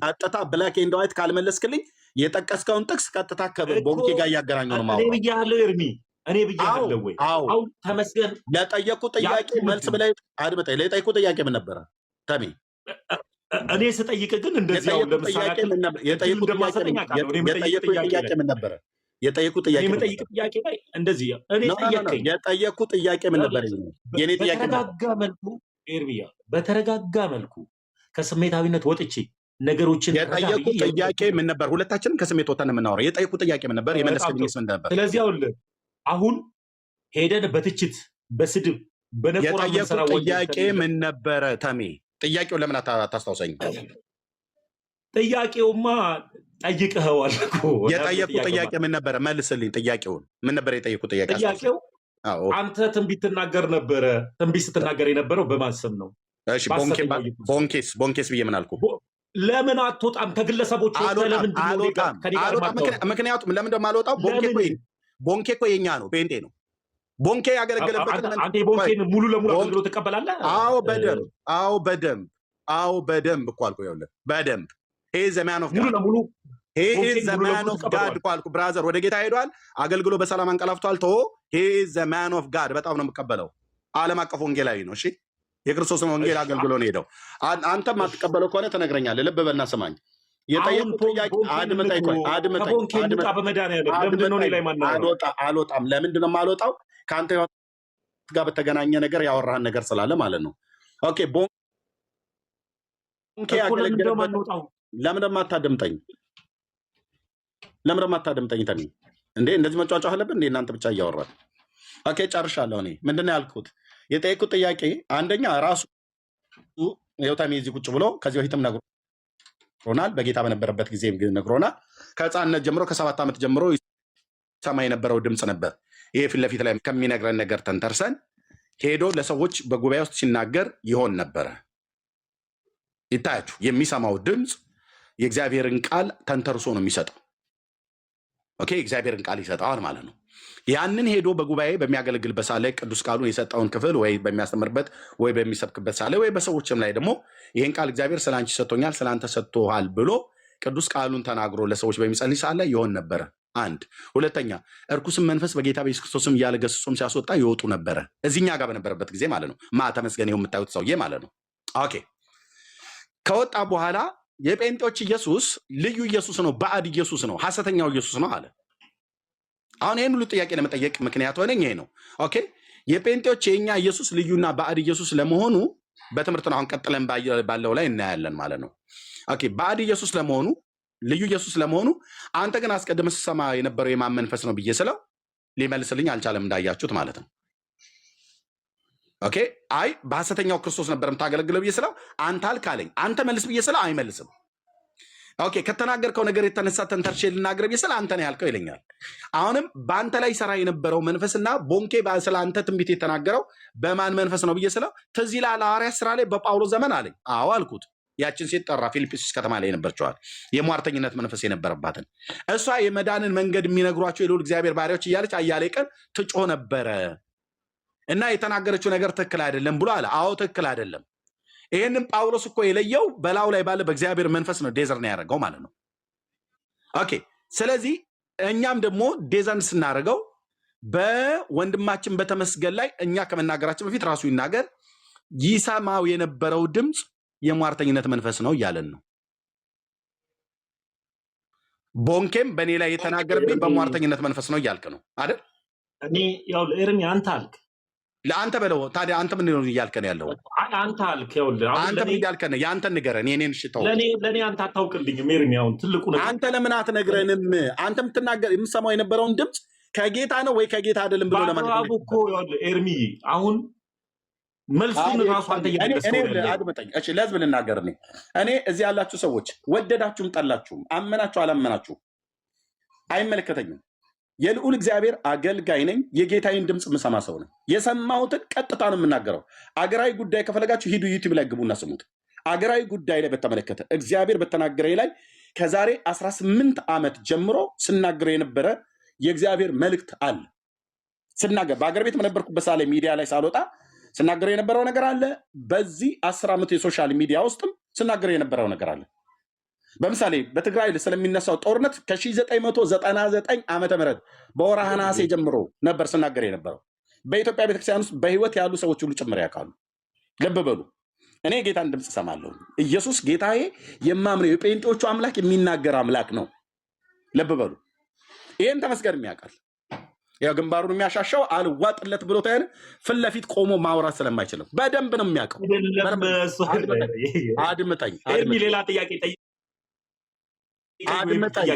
ቀጥታ ብላክ ኤንድ ዋይት ካልመለስክልኝ የጠቀስከውን ጥቅስ ቀጥታ ከቦንኬ ጋር እያገናኘው ነው ማለት ብያለሁ። ኤርሚ እኔ ብያለሁ ወይ? አሁን ተመስገን ለጠየቁ ጥያቄ መልስ ብላይ አድምጠኝ። ለጠየቁ ጥያቄ ምን ነበረ ተሜ? እኔ ስጠይቅ ግን እንደዚህ አሁን ለምሳሌ የጠየቁ ጥያቄ ምን ነበረ? የጠየቁ ጥያቄ ላይ እንደዚህ እኔ ጠየቀኝ። የጠየቁ ጥያቄ ምን ነበር? የኔ ጥያቄ በተረጋጋ መልኩ ኤርሚያ፣ በተረጋጋ መልኩ ከስሜታዊነት ወጥቼ ነገሮችን የጠየቁ ጥያቄ ምን ነበር? ሁለታችንም ከስሜት ወጥተን የምናወራው የጠየቁ ጥያቄ ምን ነበር? የመለስክልኝስ ምን ነበር? ስለዚህ አሁን ሄደን በትችት በስድብ በነቆራ የጠየቁ ጥያቄ ምን ነበረ ተሜ? ጥያቄው ለምን አታስታውሰኝ? ጥያቄውማ ጠይቀኸዋል እኮ። የጠየቁ ጥያቄ ምን ነበረ? መልስልኝ። ጥያቄውን ምን ነበር የጠየቁ ጥያቄ? ጥያቄው አንተ ትንቢት ትናገር ነበረ። ትንቢት ስትናገር የነበረው በማን ስም ነው? እሺ ቦንኬስ ብዬ ምን አልኩ? ለምን አትወጣም? ከግለሰቦች ምክንያቱም ለምን እንደማልወጣው ቦንኬ እኮ የኛ ነው፣ ፔንጤ ነው። ቦንኬ ያገለገለበት አንተ ቦንኬን ሙሉ ለሙሉ አገልግሎት ትቀበላለህ? አዎ በደንብ እኮ አልኩ። ይኸውልህ በደንብ ዘማን ኦፍ ጋድ እኮ አልኩ። ብራዘር ወደ ጌታ ሄዷል፣ አገልግሎ በሰላም አንቀላፍቷል። ዘማን ኦፍ ጋድ በጣም ነው የምቀበለው። ዓለም አቀፍ ወንጌላዊ ነው። እሺ የክርስቶስን ወንጌል አገልግሎ ነው ሄደው። አንተም አትቀበለው ከሆነ ትነግረኛለህ። ልብ በልና ስማኝ። የጠየቁት ጥያቄ አልወጣም። ለምንድን ነው የማልወጣው? ከአንተ ጋር በተገናኘ ነገር ያወራህን ነገር ስላለ ማለት ነው። ኦኬ ቦንኬ ያገለገለበት ለምን እንደማታደምጠኝ ተሜ? እንዴ እንደዚህ መጫወጫ አለብን እንዴ? እናንተ ብቻ እያወራል። ኦኬ ጨርሻለሁ። እኔ ምንድን ነው ያልኩት? የጠየቁት ጥያቄ አንደኛ ራሱ ይኸው ተሜ እዚህ ቁጭ ብሎ ከዚህ በፊትም ነግሮናል። በጌታ በነበረበት ጊዜ ነግሮናል። ከህፃንነት ጀምሮ ከ7 ዓመት ጀምሮ ሰማ የነበረው ድምፅ ነበር። ይሄ ፊት ለፊት ላይ ከሚነግረን ነገር ተንተርሰን ሄዶ ለሰዎች በጉባኤ ውስጥ ሲናገር ይሆን ነበረ። ይታያችሁ፣ የሚሰማው ድምፅ የእግዚአብሔርን ቃል ተንተርሶ ነው የሚሰጠው። ኦኬ እግዚአብሔርን ቃል ይሰጠዋል ማለት ነው። ያንን ሄዶ በጉባኤ በሚያገለግልበት ሳለ ቅዱስ ቃሉን የሰጠውን ክፍል ወይ በሚያስተምርበት ወይ በሚሰብክበት ሳለ ወይ በሰዎችም ላይ ደግሞ ይህን ቃል እግዚአብሔር ስለ አንቺ ሰጥቶኛል ስለ አንተ ሰጥቶሃል ብሎ ቅዱስ ቃሉን ተናግሮ ለሰዎች በሚጸልይ ሳለ ይሆን ነበረ። አንድ ሁለተኛ እርኩስም መንፈስ በጌታ በኢየሱስ ክርስቶስም እያለ ገስጾም ሲያስወጣ ይወጡ ነበረ። እዚህኛ ጋር በነበረበት ጊዜ ማለት ነው። ተመስገን ይኸው የምታዩት ሰውዬ ማለት ነው። ኦኬ ከወጣ በኋላ የጴንጤዎች ኢየሱስ ልዩ ኢየሱስ ነው፣ ባዕድ ኢየሱስ ነው፣ ሐሰተኛው ኢየሱስ ነው አለ። አሁን ይህን ሁሉ ጥያቄ ለመጠየቅ ምክንያት ሆነኝ ይሄ ነው። ኦኬ የጴንጤዎች የኛ ኢየሱስ ልዩና ባዕድ ኢየሱስ ለመሆኑ በትምህርት ነው አሁን ቀጥለን ባለው ላይ እናያለን ማለት ነው። ኦኬ ባዕድ ኢየሱስ ለመሆኑ ልዩ ኢየሱስ ለመሆኑ አንተ ግን አስቀድመህ ስትሰማ የነበረው የማን መንፈስ ነው ብዬ ስለው ሊመልስልኝ አልቻለም፣ እንዳያችሁት ማለት ነው። ኦኬ አይ በሐሰተኛው ክርስቶስ ነበር የምታገለግለው ብዬ ስለው አንተ አልክ አለኝ። አንተ መልስ ብዬ ስለው አይመልስም። ኦኬ ከተናገርከው ነገር የተነሳ ተንተርሼ ልናገር ብዬ ስለው አንተ ነው ያልከው ይለኛል። አሁንም በአንተ ላይ ሰራ የነበረው መንፈስና ቦንኬ ስለ አንተ ትንቢት የተናገረው በማን መንፈስ ነው ብዬ ስለው ትዝ ይልሃል ሐዋርያት ሥራ ላይ በጳውሎስ ዘመን አለኝ። አዎ አልኩት። ያችን ሴት ጠራ፣ ፊልጵስዩስ ከተማ ላይ የነበረችዋል የሟርተኝነት መንፈስ የነበረባትን እሷ የመዳንን መንገድ የሚነግሯቸው የልዑል እግዚአብሔር ባሪያዎች እያለች አያሌ ቀን ትጮህ ነበረ እና የተናገረችው ነገር ትክክል አይደለም ብሎ አለ። አዎ ትክክል አይደለም። ይህንም ጳውሎስ እኮ የለየው በላዩ ላይ ባለ በእግዚአብሔር መንፈስ ነው ዴዘር ነው ያደረገው ማለት ነው። ኦኬ ስለዚህ እኛም ደግሞ ዴዘርን ስናደርገው በወንድማችን በተመስገን ላይ እኛ ከመናገራችን በፊት ራሱ ይናገር ይሰማው የነበረው ድምፅ የሟርተኝነት መንፈስ ነው እያለን ነው። ቦንኬም በእኔ ላይ የተናገርብኝ በሟርተኝነት መንፈስ ነው እያልክ ነው አይደል? እኔ ያው ኤርሚ አንተ አልክ ለአንተ በለው። ታዲያ አንተ ምን ነው እያልከ ነው ያለው? አንተ አልክ ይኸውልህ፣ አንተ ምን እያልከ ነው? የአንተን ንገረን። የኔን ሽተው ለእኔ አንተ አታውቅልኝም ኤርሚ። አሁን ትልቁ ነገር አንተ ለምን አትነግረንም? አንተ የምትናገር የምሰማው የነበረውን ድምፅ ከጌታ ነው ወይ ከጌታ አይደለም ብሎ ለማለት እኮ ይኸውልህ ኤርሚ አሁን መልሱን ራሱ አንተ አድምጠኝ። እሺ ለህዝብ ልናገር። እኔ እዚህ ያላችሁ ሰዎች ወደዳችሁም ጠላችሁም አመናችሁ አላመናችሁ አይመለከተኝም። የልዑል እግዚአብሔር አገልጋይ ነኝ። የጌታዬን ድምፅ የምሰማ ሰው ነኝ። የሰማሁትን ቀጥታ ነው የምናገረው። አገራዊ ጉዳይ ከፈለጋችሁ ሂዱ ዩቲዩብ ላይ ግቡና ስሙት። አገራዊ ጉዳይ ላይ በተመለከተ እግዚአብሔር በተናገረኝ ላይ ከዛሬ 18 ዓመት ጀምሮ ስናገረው የነበረ የእግዚአብሔር መልእክት አለ። ስናገር በአገር ቤት በነበርኩበት ሳለ ሚዲያ ላይ ሳልወጣ ስናገረው የነበረው ነገር አለ። በዚህ 10 ዓመት የሶሻል ሚዲያ ውስጥም ስናገረው የነበረው ነገር አለ። በምሳሌ በትግራይ ስለሚነሳው ጦርነት ከ1999 ዓመተ ምህረት በወርሃ ነሐሴ ጀምሮ ነበር ስናገር የነበረው። በኢትዮጵያ ቤተክርስቲያን ውስጥ በህይወት ያሉ ሰዎች ሁሉ ጭምር ያውቃሉ። ልብ በሉ። እኔ የጌታን ድምፅ እሰማለሁ። ኢየሱስ ጌታዬ የማምነው የጴንጤዎቹ አምላክ የሚናገር አምላክ ነው። ልብ በሉ። ይህን ተመስገን የሚያውቃል። ያው ግንባሩን የሚያሻሻው አልዋጥለት ብሎ ታያለ ፊት ለፊት ቆሞ ማውራት ስለማይችልም በደንብ ነው የሚያውቀው። አድምጠኝ። ሌላ ጥያቄ አድምጠኝ።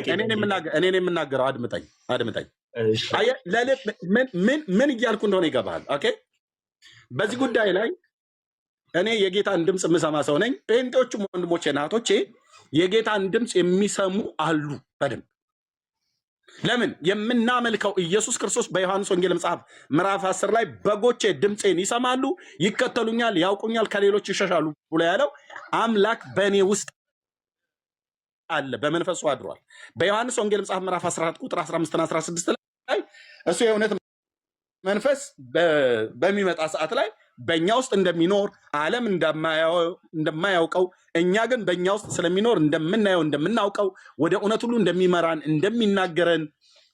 እኔን የምናገረው አድምጠኝ። ምን እያልኩ እንደሆነ ይገባሃል። ኦኬ በዚህ ጉዳይ ላይ እኔ የጌታን ድምፅ የምሰማ ሰው ነኝ። ጴንጤዎቹም ወንድሞቼ ናቶቼ የጌታን ድምፅ የሚሰሙ አሉ በደንብ። ለምን የምናመልከው ኢየሱስ ክርስቶስ በዮሐንስ ወንጌል መጽሐፍ ምዕራፍ 10 ላይ በጎቼ ድምፄን ይሰማሉ፣ ይከተሉኛል፣ ያውቁኛል፣ ከሌሎች ይሸሻሉ ብሎ ያለው አምላክ በእኔ ውስጥ አለ፣ በመንፈሱ አድሯል። በዮሐንስ ወንጌል መጽሐፍ ምዕራፍ 14 ቁጥር 15 እና 16 ላይ እሱ የእውነት መንፈስ በሚመጣ ሰዓት ላይ በእኛ ውስጥ እንደሚኖር ዓለም እንደማያውቀው እኛ ግን በእኛ ውስጥ ስለሚኖር እንደምናየው እንደምናውቀው ወደ እውነት ሁሉ እንደሚመራን እንደሚናገረን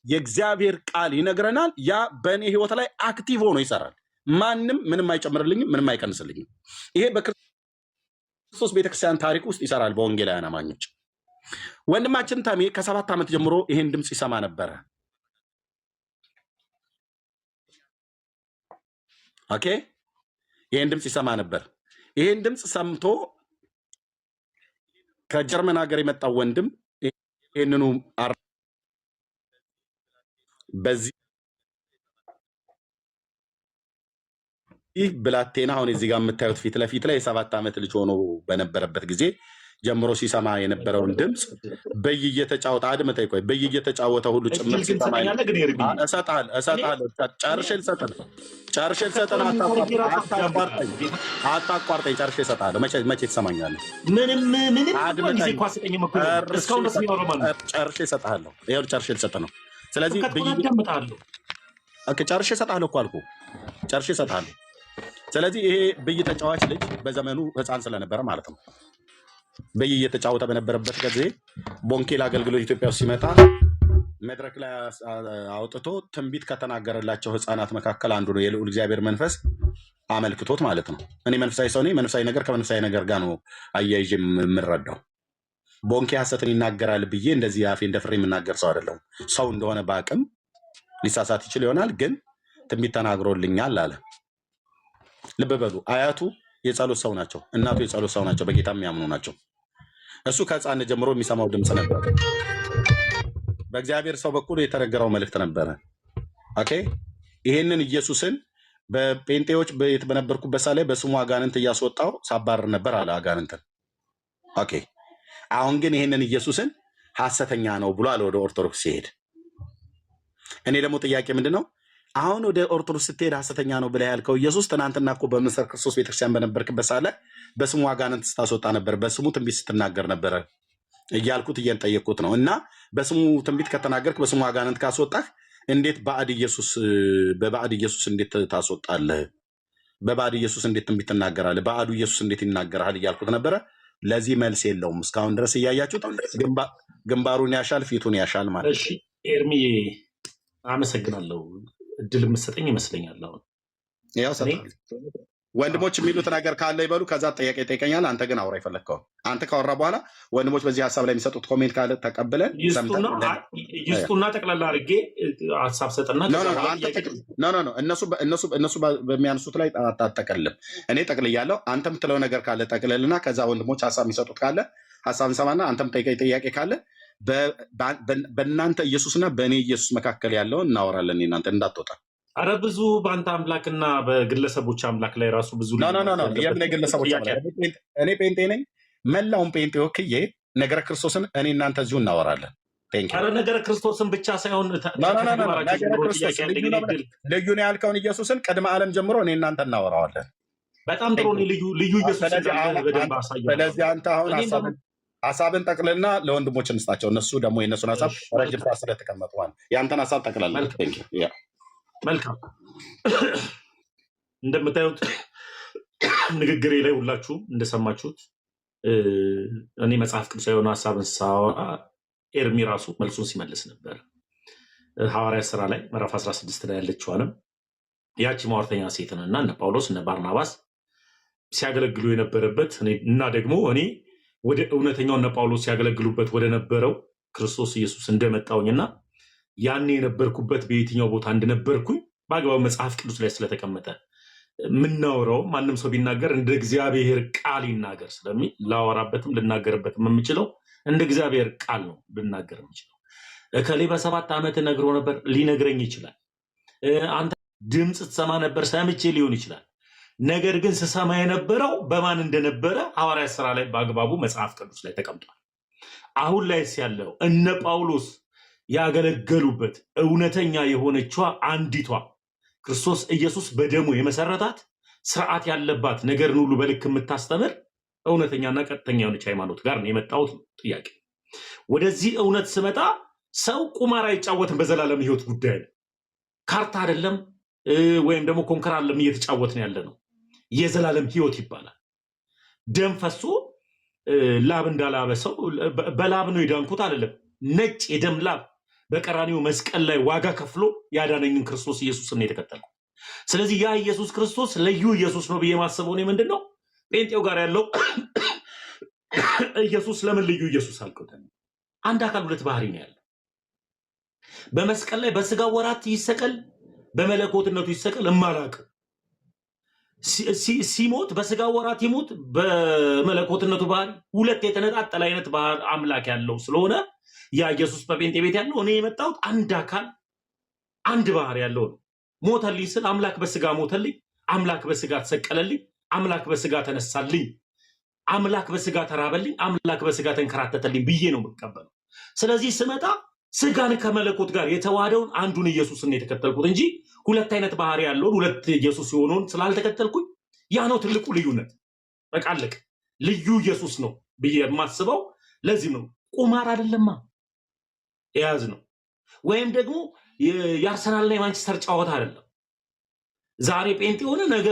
የእግዚአብሔር ቃል ይነግረናል። ያ በእኔ ህይወት ላይ አክቲቭ ሆኖ ይሰራል። ማንም ምንም አይጨምርልኝም፣ ምንም አይቀንስልኝም። ይሄ በክርስቶስ ቤተክርስቲያን ታሪክ ውስጥ ይሰራል። በወንጌላውያን አማኞች ወንድማችን ተሜ ከ7 ዓመት ጀምሮ ይሄን ድምፅ ይሰማ ነበረ። ኦኬ ይሄን ድምፅ ይሰማ ነበር። ይሄን ድምፅ ሰምቶ ከጀርመን ሀገር የመጣው ወንድም ይሄንኑ በዚህ ይህ ብላቴና አሁን እዚህ ጋር የምታዩት ፊት ለፊት ላይ የ7 ዓመት ልጅ ሆኖ በነበረበት ጊዜ ጀምሮ ሲሰማ የነበረውን ድምፅ በይ እየተጫወተ አድምጠኝ፣ ቆይ በይ እየተጫወተ ሁሉ ጭምር ሲሰማ እሰጥሃለሁ። ጨርሼ ልሰጥህ አታቋርጠኝ። ጨርሼ እሰጥሃለሁ። መቼ ትሰማኛለህ? ጨርሼ እሰጥሃለሁ። ይኸውልህ ጨርሼ ልሰጥህ ነው። ስለዚህ አዳምጣለሁ። ጨርሼ እሰጥሃለሁ እኮ አልኩህ፣ ጨርሼ እሰጥሃለሁ። ስለዚህ ይሄ ብይ ተጫዋች ልጅ በዘመኑ ህፃን ስለነበረ ማለት ነው ብይ እየተጫወተ በነበረበት ጊዜ ቦንኬል አገልግሎት ኢትዮጵያ ውስጥ ሲመጣ መድረክ ላይ አውጥቶ ትንቢት ከተናገረላቸው ህፃናት መካከል አንዱ ነው። የልዑል እግዚአብሔር መንፈስ አመልክቶት ማለት ነው። እኔ መንፈሳዊ ሰው ነኝ። መንፈሳዊ ነገር ከመንፈሳዊ ነገር ጋር ነው አያይዤ የምረዳው። ቦንኬ ሐሰትን ይናገራል ብዬ እንደዚህ አፌ እንደፍሬ የምናገር ሰው አይደለሁም። ሰው እንደሆነ በአቅም ሊሳሳት ይችል ይሆናል፣ ግን ትንቢት ተናግሮልኛል አለ። ልብ በሉ፣ አያቱ የጸሎት ሰው ናቸው፣ እናቱ የጸሎት ሰው ናቸው፣ በጌታ የሚያምኑ ናቸው። እሱ ከህፃን ጀምሮ የሚሰማው ድምፅ ነበር። በእግዚአብሔር ሰው በኩል የተነገረው መልእክት ነበረ። ኦኬ፣ ይሄንን ኢየሱስን በጴንጤዎች ቤት በነበርኩበት ሳ ላይ በስሙ አጋንንት እያስወጣው ሳባርር ነበር አለ አጋንንትን። ኦኬ፣ አሁን ግን ይሄንን ኢየሱስን ሐሰተኛ ነው ብሎ አለ ወደ ኦርቶዶክስ ሲሄድ። እኔ ደግሞ ጥያቄ ምንድን ነው? አሁን ወደ ኦርቶዶክስ ስትሄድ ሐሰተኛ ነው ብለህ ያልከው ኢየሱስ ትናንትና እኮ በምስር ክርስቶስ ቤተክርስቲያን በነበርክበት ሳ ላይ በስሙ አጋንንት ስታስወጣ ነበር፣ በስሙ ትንቢት ስትናገር ነበረ እያልኩት እየጠየቅኩት ነው። እና በስሙ ትንቢት ከተናገርክ በስሙ አጋንንት ካስወጣህ እንዴት በባዕድ ኢየሱስ እንዴት ታስወጣለህ? በባዕድ ኢየሱስ እንዴት ትንቢት ትናገራለህ? ባዕዱ ኢየሱስ እንዴት ይናገራል እያልኩት ነበረ። ለዚህ መልስ የለውም። እስካሁን ድረስ እያያችሁት ግንባሩን ያሻል ፊቱን ያሻል ማለት ነው። እሺ ኤርሚዬ አመሰግናለሁ። እድል የምትሰጠኝ ይመስለኛል። አሁን ያው ወንድሞች የሚሉት ነገር ካለ ይበሉ። ከዛ ጥያቄ ይጠይቀኛል። አንተ ግን አውራ የፈለግከውን አንተ ካወራ በኋላ ወንድሞች በዚህ ሀሳብ ላይ የሚሰጡት ኮሜንት ካለ ተቀብለን ይስጡና ጠቅላላ አድርጌ ሀሳብ ሰጥና እነሱ በሚያነሱት ላይ አታጠቀልም። እኔ ጠቅልያለሁ። አንተ የምትለው ነገር ካለ ጠቅልልና ከዛ ወንድሞች ሀሳብ የሚሰጡት ካለ ሀሳብ እንሰማና አንተም ጠይቀኝ ጥያቄ ካለ በእናንተ ኢየሱስና በእኔ ኢየሱስ መካከል ያለውን እናወራለን። እናንተ እንዳትወጣ። አረ ብዙ በአንተ አምላክና በግለሰቦች አምላክ ላይ ራሱ ብዙ የምን ግለሰቦች እኔ ጴንጤ ነኝ። መላውን ጴንጤ ወክዬ ነገረ ክርስቶስን እኔ እናንተ እዚሁ እናወራለን። አረ ነገረ ክርስቶስን ብቻ ሳይሆን ልዩ ነው ያልከውን ኢየሱስን ቅድመ ዓለም ጀምሮ እኔ እናንተ እናወራዋለን። በጣም ጥሩ። ልዩ ኢየሱስ። ስለዚህ አንተ አሁን ሀሳብን ጠቅልልና ለወንድሞች እንስጣቸው። እነሱ ደግሞ የእነሱን ሀሳብ ረጅም ሰዓት ስለተቀመጡ የአንተን ሀሳብ ጠቅላላ። መልካም። እንደምታዩት ንግግሬ ላይ ሁላችሁም እንደሰማችሁት እኔ መጽሐፍ ቅዱሳዊ የሆነ ሀሳብን ሳወራ ኤርሚ ራሱ መልሱን ሲመልስ ነበር። ሐዋርያት ሥራ ላይ ምዕራፍ 16 ላይ ያለችዋንም ያቺ ማወርተኛ ሴትንና እነ ጳውሎስ እነ ባርናባስ ሲያገለግሉ የነበረበት እና ደግሞ እኔ ወደ እውነተኛው እነ ጳውሎስ ሲያገለግሉበት ወደ ነበረው ክርስቶስ ኢየሱስ እንደመጣውኝና ያኔ የነበርኩበት በየትኛው ቦታ እንደነበርኩኝ በአግባብ መጽሐፍ ቅዱስ ላይ ስለተቀመጠ የምናወራው ማንም ሰው ቢናገር እንደ እግዚአብሔር ቃል ይናገር ስለሚል ላወራበትም ልናገርበትም የምችለው እንደ እግዚአብሔር ቃል ነው ልናገር የምችለው። እከሌ በ7 ዓመት ነግሮ ነበር ሊነግረኝ ይችላል። አንተ ድምፅ ትሰማ ነበር ሰምቼ ሊሆን ይችላል። ነገር ግን ስሰማ የነበረው በማን እንደነበረ ሐዋርያት ሥራ ላይ በአግባቡ መጽሐፍ ቅዱስ ላይ ተቀምጧል። አሁን ላይስ ያለው እነ ጳውሎስ ያገለገሉበት እውነተኛ የሆነችዋ አንዲቷ ክርስቶስ ኢየሱስ በደሙ የመሰረታት ስርዓት ያለባት ነገርን ሁሉ በልክ የምታስተምር እውነተኛና ቀጥተኛ የሆነች ሃይማኖት ጋር ነው የመጣሁት። ጥያቄ ወደዚህ እውነት ስመጣ ሰው ቁማር አይጫወትም። በዘላለም ህይወት ጉዳይ ነው። ካርታ አይደለም ወይም ደግሞ ኮንከር አለም እየተጫወትን ያለ ነው። የዘላለም ህይወት ይባላል። ደም ፈሶ ላብ እንዳላበ ሰው በላብ ነው የዳንኩት አይደለም። ነጭ የደም ላብ በቀራኒው መስቀል ላይ ዋጋ ከፍሎ ያዳነኝን ክርስቶስ ኢየሱስን ነው የተከተልኩት። ስለዚህ ያ ኢየሱስ ክርስቶስ ልዩ ኢየሱስ ነው ብዬ ማሰበው እኔ ምንድን ነው ጴንጤው ጋር ያለው ኢየሱስ ለምን ልዩ ኢየሱስ አልኩት? አንድ አካል ሁለት ባህሪ ነው ያለው። በመስቀል ላይ በስጋ ወራት ይሰቀል በመለኮትነቱ ይሰቀል እማላቅ ሲሞት በስጋ ወራት ይሞት በመለኮትነቱ ባህሪ ሁለት የተነጣጠለ አይነት አምላክ ያለው ስለሆነ ያ ኢየሱስ በጴንጤ ቤት ያለው እኔ የመጣሁት አንድ አካል አንድ ባህሪ ያለው ነው። ሞተልኝ ስል አምላክ በስጋ ሞተልኝ፣ አምላክ በስጋ ተሰቀለልኝ፣ አምላክ በስጋ ተነሳልኝ፣ አምላክ በስጋ ተራበልኝ፣ አምላክ በስጋ ተንከራተተልኝ ብዬ ነው የምቀበለው። ስለዚህ ስመጣ ስጋን ከመለኮት ጋር የተዋሃደውን አንዱን ኢየሱስን ነው የተከተልኩት እንጂ ሁለት አይነት ባህሪ ያለውን ሁለት ኢየሱስ የሆነውን ስላልተከተልኩኝ ያ ነው ትልቁ ልዩነት። በቃ አለቀ። ልዩ ኢየሱስ ነው ብዬ የማስበው ለዚህ ነው። ቁማር አይደለማ የያዝ ነው። ወይም ደግሞ የአርሰናልና የማንቸስተር ጨዋታ አይደለም። ዛሬ ጴንጤ ሆነ ነገ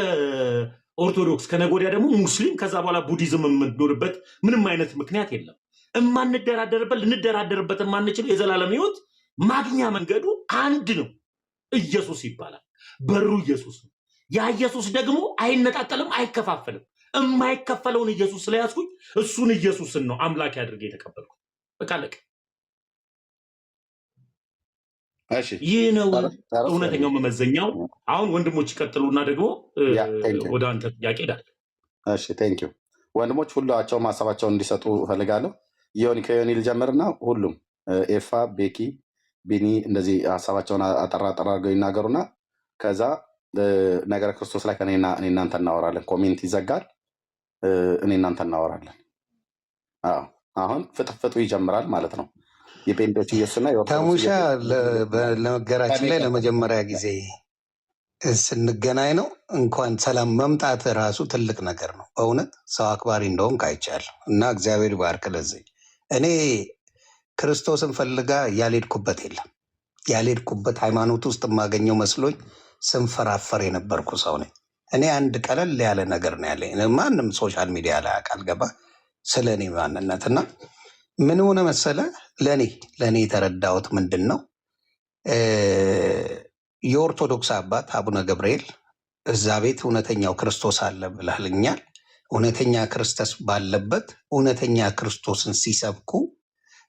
ኦርቶዶክስ ከነገ ወዲያ ደግሞ ሙስሊም ከዛ በኋላ ቡዲዝም የምንኖርበት ምንም አይነት ምክንያት የለም። እማንደራደርበት ልንደራደርበት የማንችለው የዘላለም ህይወት ማግኛ መንገዱ አንድ ነው። ኢየሱስ ይባላል። በሩ ኢየሱስ ነው። ያ ኢየሱስ ደግሞ አይነጣጠልም፣ አይከፋፈልም። የማይከፈለውን ኢየሱስ ስለያዝኩኝ እሱን ኢየሱስን ነው አምላክ አድርጌ የተቀበልኩት። በቃ አለቀ። ይህ ነው እውነተኛው መመዘኛው። አሁን ወንድሞች ይቀጥሉና ደግሞ ወደ አንተ ጥያቄ ሄዳል። እሺ ቴንኪው ወንድሞች፣ ሁላቸውም ሀሳባቸውን እንዲሰጡ እፈልጋለሁ። ከዮኒ ልጀምርና ሁሉም ኤፋ፣ ቤኪ፣ ቢኒ እንደዚህ ሀሳባቸውን አጠራ አድርገው ይናገሩና ከዛ ነገረ ክርስቶስ ላይ እኔ እናንተ እናወራለን። ኮሜንት ይዘጋል፣ እኔ እናንተ እናወራለን። አሁን ፍጥፍጡ ይጀምራል ማለት ነው። የጴንጤዎች ኢየሱስና ተሙሻ ለመገራችን ላይ ለመጀመሪያ ጊዜ ስንገናኝ ነው። እንኳን ሰላም መምጣት ራሱ ትልቅ ነገር ነው። በእውነት ሰው አክባሪ እንደሆን ካይቻለሁ እና እግዚአብሔር ባርክ። ለዚህ እኔ ክርስቶስን ፈልጋ ያልሄድኩበት የለም። ያልሄድኩበት ሃይማኖት ውስጥ የማገኘው መስሎኝ ስንፈራፈር የነበርኩ ሰው ነኝ። እኔ አንድ ቀለል ያለ ነገር ነው ያለኝ። ማንም ሶሻል ሚዲያ ላይ አቃል ገባ ስለ እኔ ማንነት እና ምን ሆነ መሰለ፣ ለእኔ የተረዳሁት ምንድን ነው፣ የኦርቶዶክስ አባት አቡነ ገብርኤል እዛ ቤት እውነተኛው ክርስቶስ አለ ብላልኛል። እውነተኛ ክርስቶስ ባለበት እውነተኛ ክርስቶስን ሲሰብኩ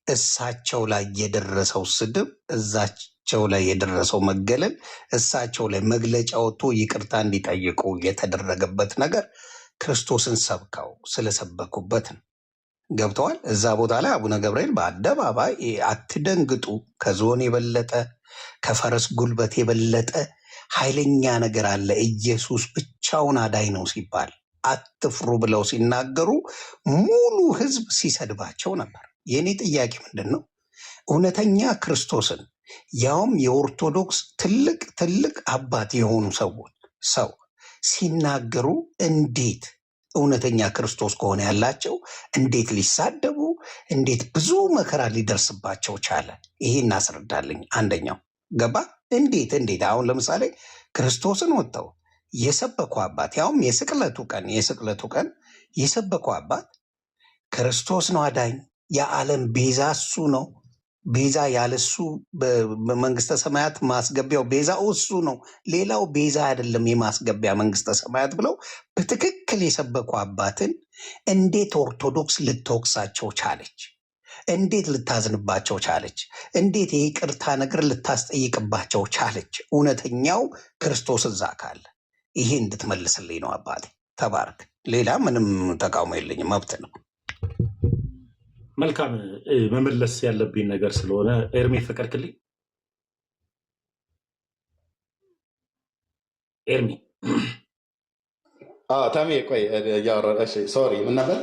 እሳቸው ላይ የደረሰው ስድብ፣ እዛቸው ላይ የደረሰው መገለል፣ እሳቸው ላይ መግለጫ ወጥቶ ይቅርታ እንዲጠይቁ የተደረገበት ነገር ክርስቶስን ሰብከው ስለሰበኩበት ነው። ገብተዋል። እዛ ቦታ ላይ አቡነ ገብርኤል በአደባባይ አትደንግጡ፣ ከዝሆን የበለጠ ከፈረስ ጉልበት የበለጠ ኃይለኛ ነገር አለ፣ ኢየሱስ ብቻውን አዳኝ ነው ሲባል አትፍሩ ብለው ሲናገሩ ሙሉ ሕዝብ ሲሰድባቸው ነበር። የእኔ ጥያቄ ምንድን ነው? እውነተኛ ክርስቶስን ያውም የኦርቶዶክስ ትልቅ አባት የሆኑ ሰው ሲናገሩ እንዴት እውነተኛ ክርስቶስ ከሆነ ያላቸው እንዴት ሊሳደቡ፣ እንዴት ብዙ መከራ ሊደርስባቸው ቻለ? ይሄ እናስረዳልኝ። አንደኛው ገባ። እንዴት አሁን ለምሳሌ ክርስቶስን ወጥተው የሰበኩ አባት ያውም የስቅለቱ ቀን የሰበኩ አባት ክርስቶስ ነው አዳኝ፣ የዓለም ቤዛ እሱ ነው፣ ቤዛ ያለሱ በመንግስተ ሰማያት ማስገቢያው ቤዛው እሱ ነው፣ ሌላው ቤዛ አይደለም የማስገቢያ መንግስተ ሰማያት ብለው በትክክል የሰበኩ አባትን እንዴት ኦርቶዶክስ ልትወቅሳቸው ቻለች? እንዴት ልታዝንባቸው ቻለች? እንዴት የይቅርታ ነገር ልታስጠይቅባቸው ቻለች? እውነተኛው ክርስቶስ እዛ ካለ ይሄ እንድትመልስልኝ ነው አባቴ። ተባረክ። ሌላ ምንም ተቃውሞ የለኝም፣ መብት ነው። መልካም። መመለስ ያለብኝ ነገር ስለሆነ ኤርሚ ፈቀድክልኝ? ኤርሚ ታሜ ቆይ ሶሪ ምን ነበር?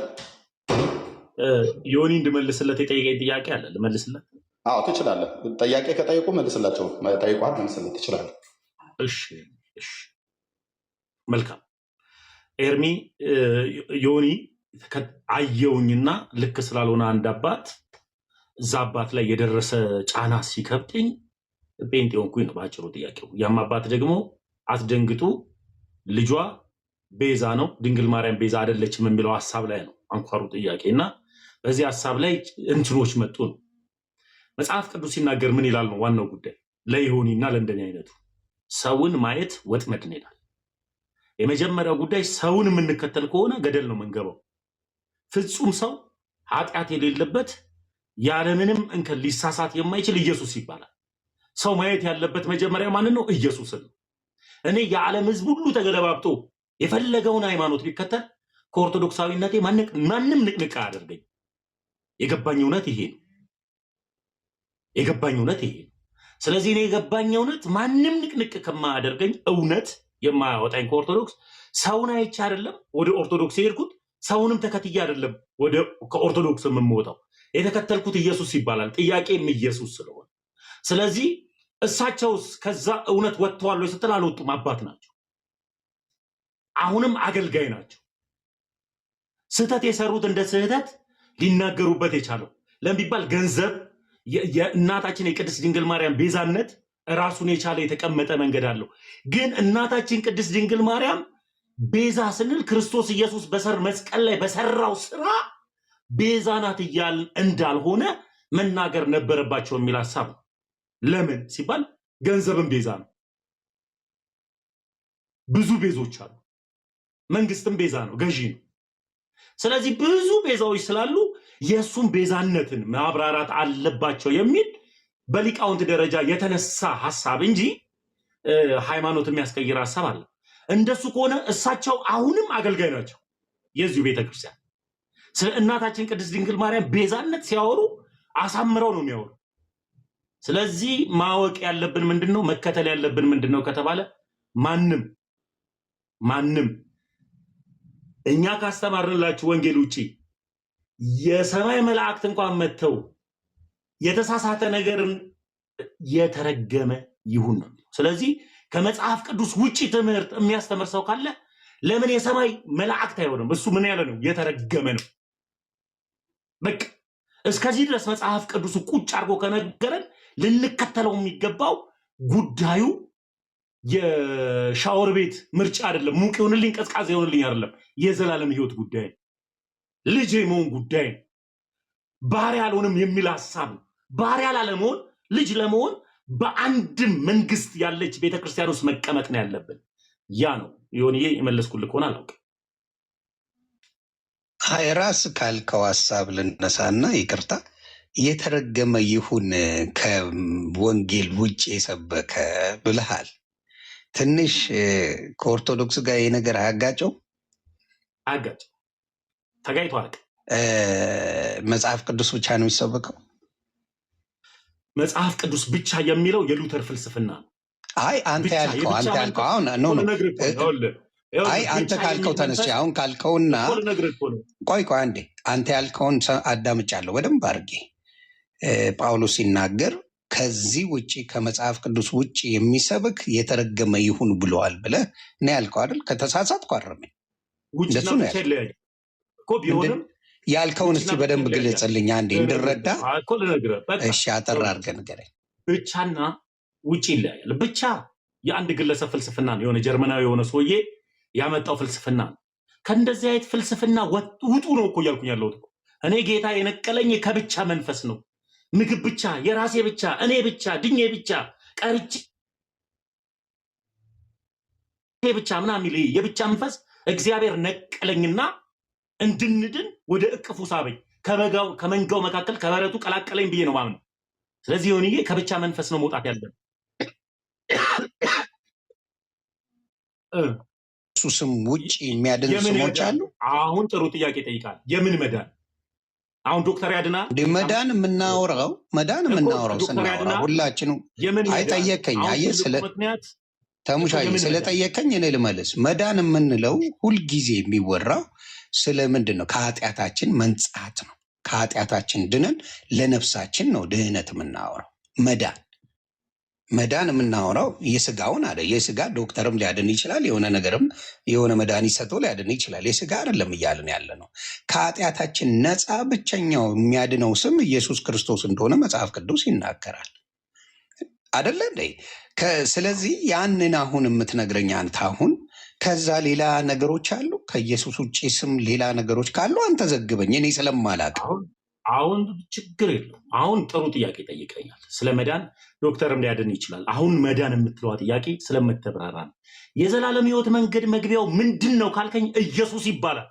ዮኒ እንድመልስለት የጠየቀኝ ጥያቄ አለ፣ ልመልስለት? ትችላለህ። ጥያቄ ከጠየቁ መልስላቸው። ጠይቋል፣ መልስለት ትችላለህ። እሺ መልካም። ኤርሚ ዮኒ አየውኝና ልክ ስላልሆነ አንድ አባት እዛ አባት ላይ የደረሰ ጫና ሲከብደኝ ጴንጤ ሆንኩኝ ነው ባጭሩ ጥያቄው። ያም አባት ደግሞ አትደንግጡ፣ ልጇ ቤዛ ነው፣ ድንግል ማርያም ቤዛ አይደለችም የሚለው ሀሳብ ላይ ነው አንኳሩ ጥያቄ። እና በዚህ ሀሳብ ላይ እንትኖች መጡ ነው። መጽሐፍ ቅዱስ ሲናገር ምን ይላል ነው ዋናው ጉዳይ። ለይሁኒና ለእንደኔ አይነቱ ሰውን ማየት ወጥመድ ይላል። የመጀመሪያው ጉዳይ ሰውን የምንከተል ከሆነ ገደል ነው የምንገባው። ፍጹም ሰው ኃጢአት የሌለበት ያለምንም እንከን ሊሳሳት የማይችል ኢየሱስ ይባላል። ሰው ማየት ያለበት መጀመሪያ ማንን ነው? ኢየሱስን ነው። እኔ የዓለም ሕዝብ ሁሉ ተገለባብጦ የፈለገውን ሃይማኖት ቢከተል ከኦርቶዶክሳዊነቴ ማንም ንቅንቅ አያደርገኝ። የገባኝ እውነት ይሄ ነው። ስለዚህ እኔ የገባኝ እውነት ማንም ንቅንቅ ከማያደርገኝ እውነት የማያወጣኝ ከኦርቶዶክስ ሰውን አይቼ አይደለም ወደ ኦርቶዶክስ የሄድኩት፣ ሰውንም ተከትዬ አይደለም ከኦርቶዶክስ የምወጣው። የተከተልኩት ኢየሱስ ይባላል። ጥያቄም ኢየሱስ ስለሆነ ስለዚህ እሳቸውስ ከዛ እውነት ወጥተዋል ወይ ስትል አልወጡም። አባት ናቸው፣ አሁንም አገልጋይ ናቸው። ስህተት የሰሩት እንደ ስህተት ሊናገሩበት የቻለው ለምን ቢባል ገንዘብ የእናታችን የቅድስት ድንግል ማርያም ቤዛነት ራሱን የቻለ የተቀመጠ መንገድ አለው። ግን እናታችን ቅድስት ድንግል ማርያም ቤዛ ስንል ክርስቶስ ኢየሱስ መስቀል ላይ በሰራው ስራ ቤዛ ናት እያልን እንዳልሆነ መናገር ነበረባቸው የሚል ሐሳብ ነው። ለምን ሲባል ገንዘብን ቤዛ ነው። ብዙ ቤዞች አሉ። መንግስትም ቤዛ ነው፣ ገዢ ነው። ስለዚህ ብዙ ቤዛዎች ስላሉ የእሱን ቤዛነትን ማብራራት አለባቸው የሚል በሊቃውንት ደረጃ የተነሳ ሐሳብ እንጂ ሃይማኖት የሚያስቀይር ሐሳብ አለ። እንደሱ ከሆነ እሳቸው አሁንም አገልጋይ ናቸው የዚሁ ቤተክርስቲያን። ስለ እናታችን ቅድስት ድንግል ማርያም ቤዛነት ሲያወሩ አሳምረው ነው የሚያወሩ። ስለዚህ ማወቅ ያለብን ምንድነው፣ መከተል ያለብን ምንድነው ከተባለ ማንም እኛ ካስተማርንላችሁ ወንጌል ውጪ የሰማይ መላእክት እንኳን መተው የተሳሳተ ነገርን የተረገመ ይሁን ነው። ስለዚህ ከመጽሐፍ ቅዱስ ውጪ ትምህርት የሚያስተምር ሰው ካለ ለምን የሰማይ መላእክት አይሆንም? እሱ ምን ያለ ነው? የተረገመ ነው። በቃ እስከዚህ ድረስ መጽሐፍ ቅዱስ ቁጭ አድርጎ ከነገረን ልንከተለው የሚገባው ጉዳዩ የሻወር ቤት ምርጫ አይደለም። ሙቅ ይሁንልኝ ቀዝቃዛ ይሁንልኝ አይደለም። የዘላለም ህይወት ጉዳይ፣ ልጅ የመሆን ጉዳይ፣ ባሪያ አልሆንም የሚል ሐሳብ ነው። ባሪያ ላለመሆን ልጅ ለመሆን በአንድም መንግስት ያለች ቤተክርስቲያን ውስጥ መቀመጥ ነው ያለብን። ያ ነው ይሄ የመለስኩልህ ከሆነ አላውቅም። ራስ ካልከው ሐሳብ ልነሳና ይቅርታ የተረገመ ይሁን ከወንጌል ውጭ የሰበከ ብልሃል። ትንሽ ከኦርቶዶክስ ጋር ይሄ ነገር አያጋጨው? አያጋጨው። ተጋይቶ አልቅ መጽሐፍ ቅዱስ ብቻ ነው የሚሰበከው? መጽሐፍ ቅዱስ ብቻ የሚለው የሉተር ፍልስፍና ነው። አይ አንተ ያልከው አሁን አንተ ካልከው ተነስቼ አሁን ካልከውና ቆይ አንዴ አንተ ያልከውን አዳምጫለሁ በደንብ አድርጌ። ጳውሎስ ሲናገር ከዚህ ውጪ ከመጽሐፍ ቅዱስ ውጪ የሚሰብክ የተረገመ ይሁን ብለዋል ብለህ እኔ ያልከው አይደል? ከተሳሳትኩ አርመኝ። እንደሱ ነው ያልከውን እስቲ በደንብ ግለጽልኝ አንዴ እንድረዳ። እሺ አጠር አድርገህ ንገረኝ። ብቻና ውጪ ይለያያል። ብቻ የአንድ ግለሰብ ፍልስፍና ነው። የሆነ ጀርመናዊ የሆነ ሰውዬ ያመጣው ፍልስፍና ነው። ከእንደዚህ አይነት ፍልስፍና ውጡ ነው እኮ እያልኩኝ ያለሁት። እኔ ጌታ የነቀለኝ ከብቻ መንፈስ ነው። ምግብ ብቻ፣ የራሴ ብቻ፣ እኔ ብቻ፣ ድኜ ብቻ፣ ቀርቼ ብቻ ምናምን የሚል የብቻ መንፈስ እግዚአብሔር ነቀለኝና እንድንድን ወደ እቅፉ ሳበኝ፣ ከመንጋው መካከል ከበረቱ ቀላቀለኝ ብዬ ነው ማምነው። ስለዚህ ሆንዬ ከብቻ መንፈስ ነው መውጣት ያለብን። እሱ ስም ውጭ የሚያድን ስሞች አሉ። አሁን ጥሩ ጥያቄ ጠይቃል። የምን መዳን? አሁን ዶክተር ያድናል መዳን የምናወራው ስናወራ ሁላችንም አይጠየከኝ። አየህ ተሙሻዬ ስለጠየከኝ እኔ ልመልስ። መዳን የምንለው ሁልጊዜ የሚወራው ስለ ምንድን ነው? ከኃጢአታችን መንጻት ነው። ከኃጢአታችን ድነን ለነፍሳችን ነው ድህነት የምናወራው። መዳን የምናወራው የስጋውን አለ። የስጋ ዶክተርም ሊያድን ይችላል። የሆነ ነገርም የሆነ መድኃኒት ሰጥቶ ሊያድን ይችላል። የስጋ አይደለም እያልን ያለ ነው። ከኃጢአታችን ነፃ ብቸኛው የሚያድነው ስም ኢየሱስ ክርስቶስ እንደሆነ መጽሐፍ ቅዱስ ይናገራል። አደለ እንዴ? ስለዚህ ያንን አሁን የምትነግረኝ አንተ አሁን ከዛ ሌላ ነገሮች አሉ? ከኢየሱስ ውጭ ስም ሌላ ነገሮች ካሉ አንተ ዘግበኝ፣ እኔ ስለማላውቅ። አሁን ችግር የለም። አሁን ጥሩ ጥያቄ ጠይቀኛል። ስለ መዳን ዶክተርም ሊያድን ይችላል። አሁን መዳን የምትለዋ ጥያቄ ስለምትብራራ ነው። የዘላለም ሕይወት መንገድ መግቢያው ምንድን ነው ካልከኝ ኢየሱስ ይባላል።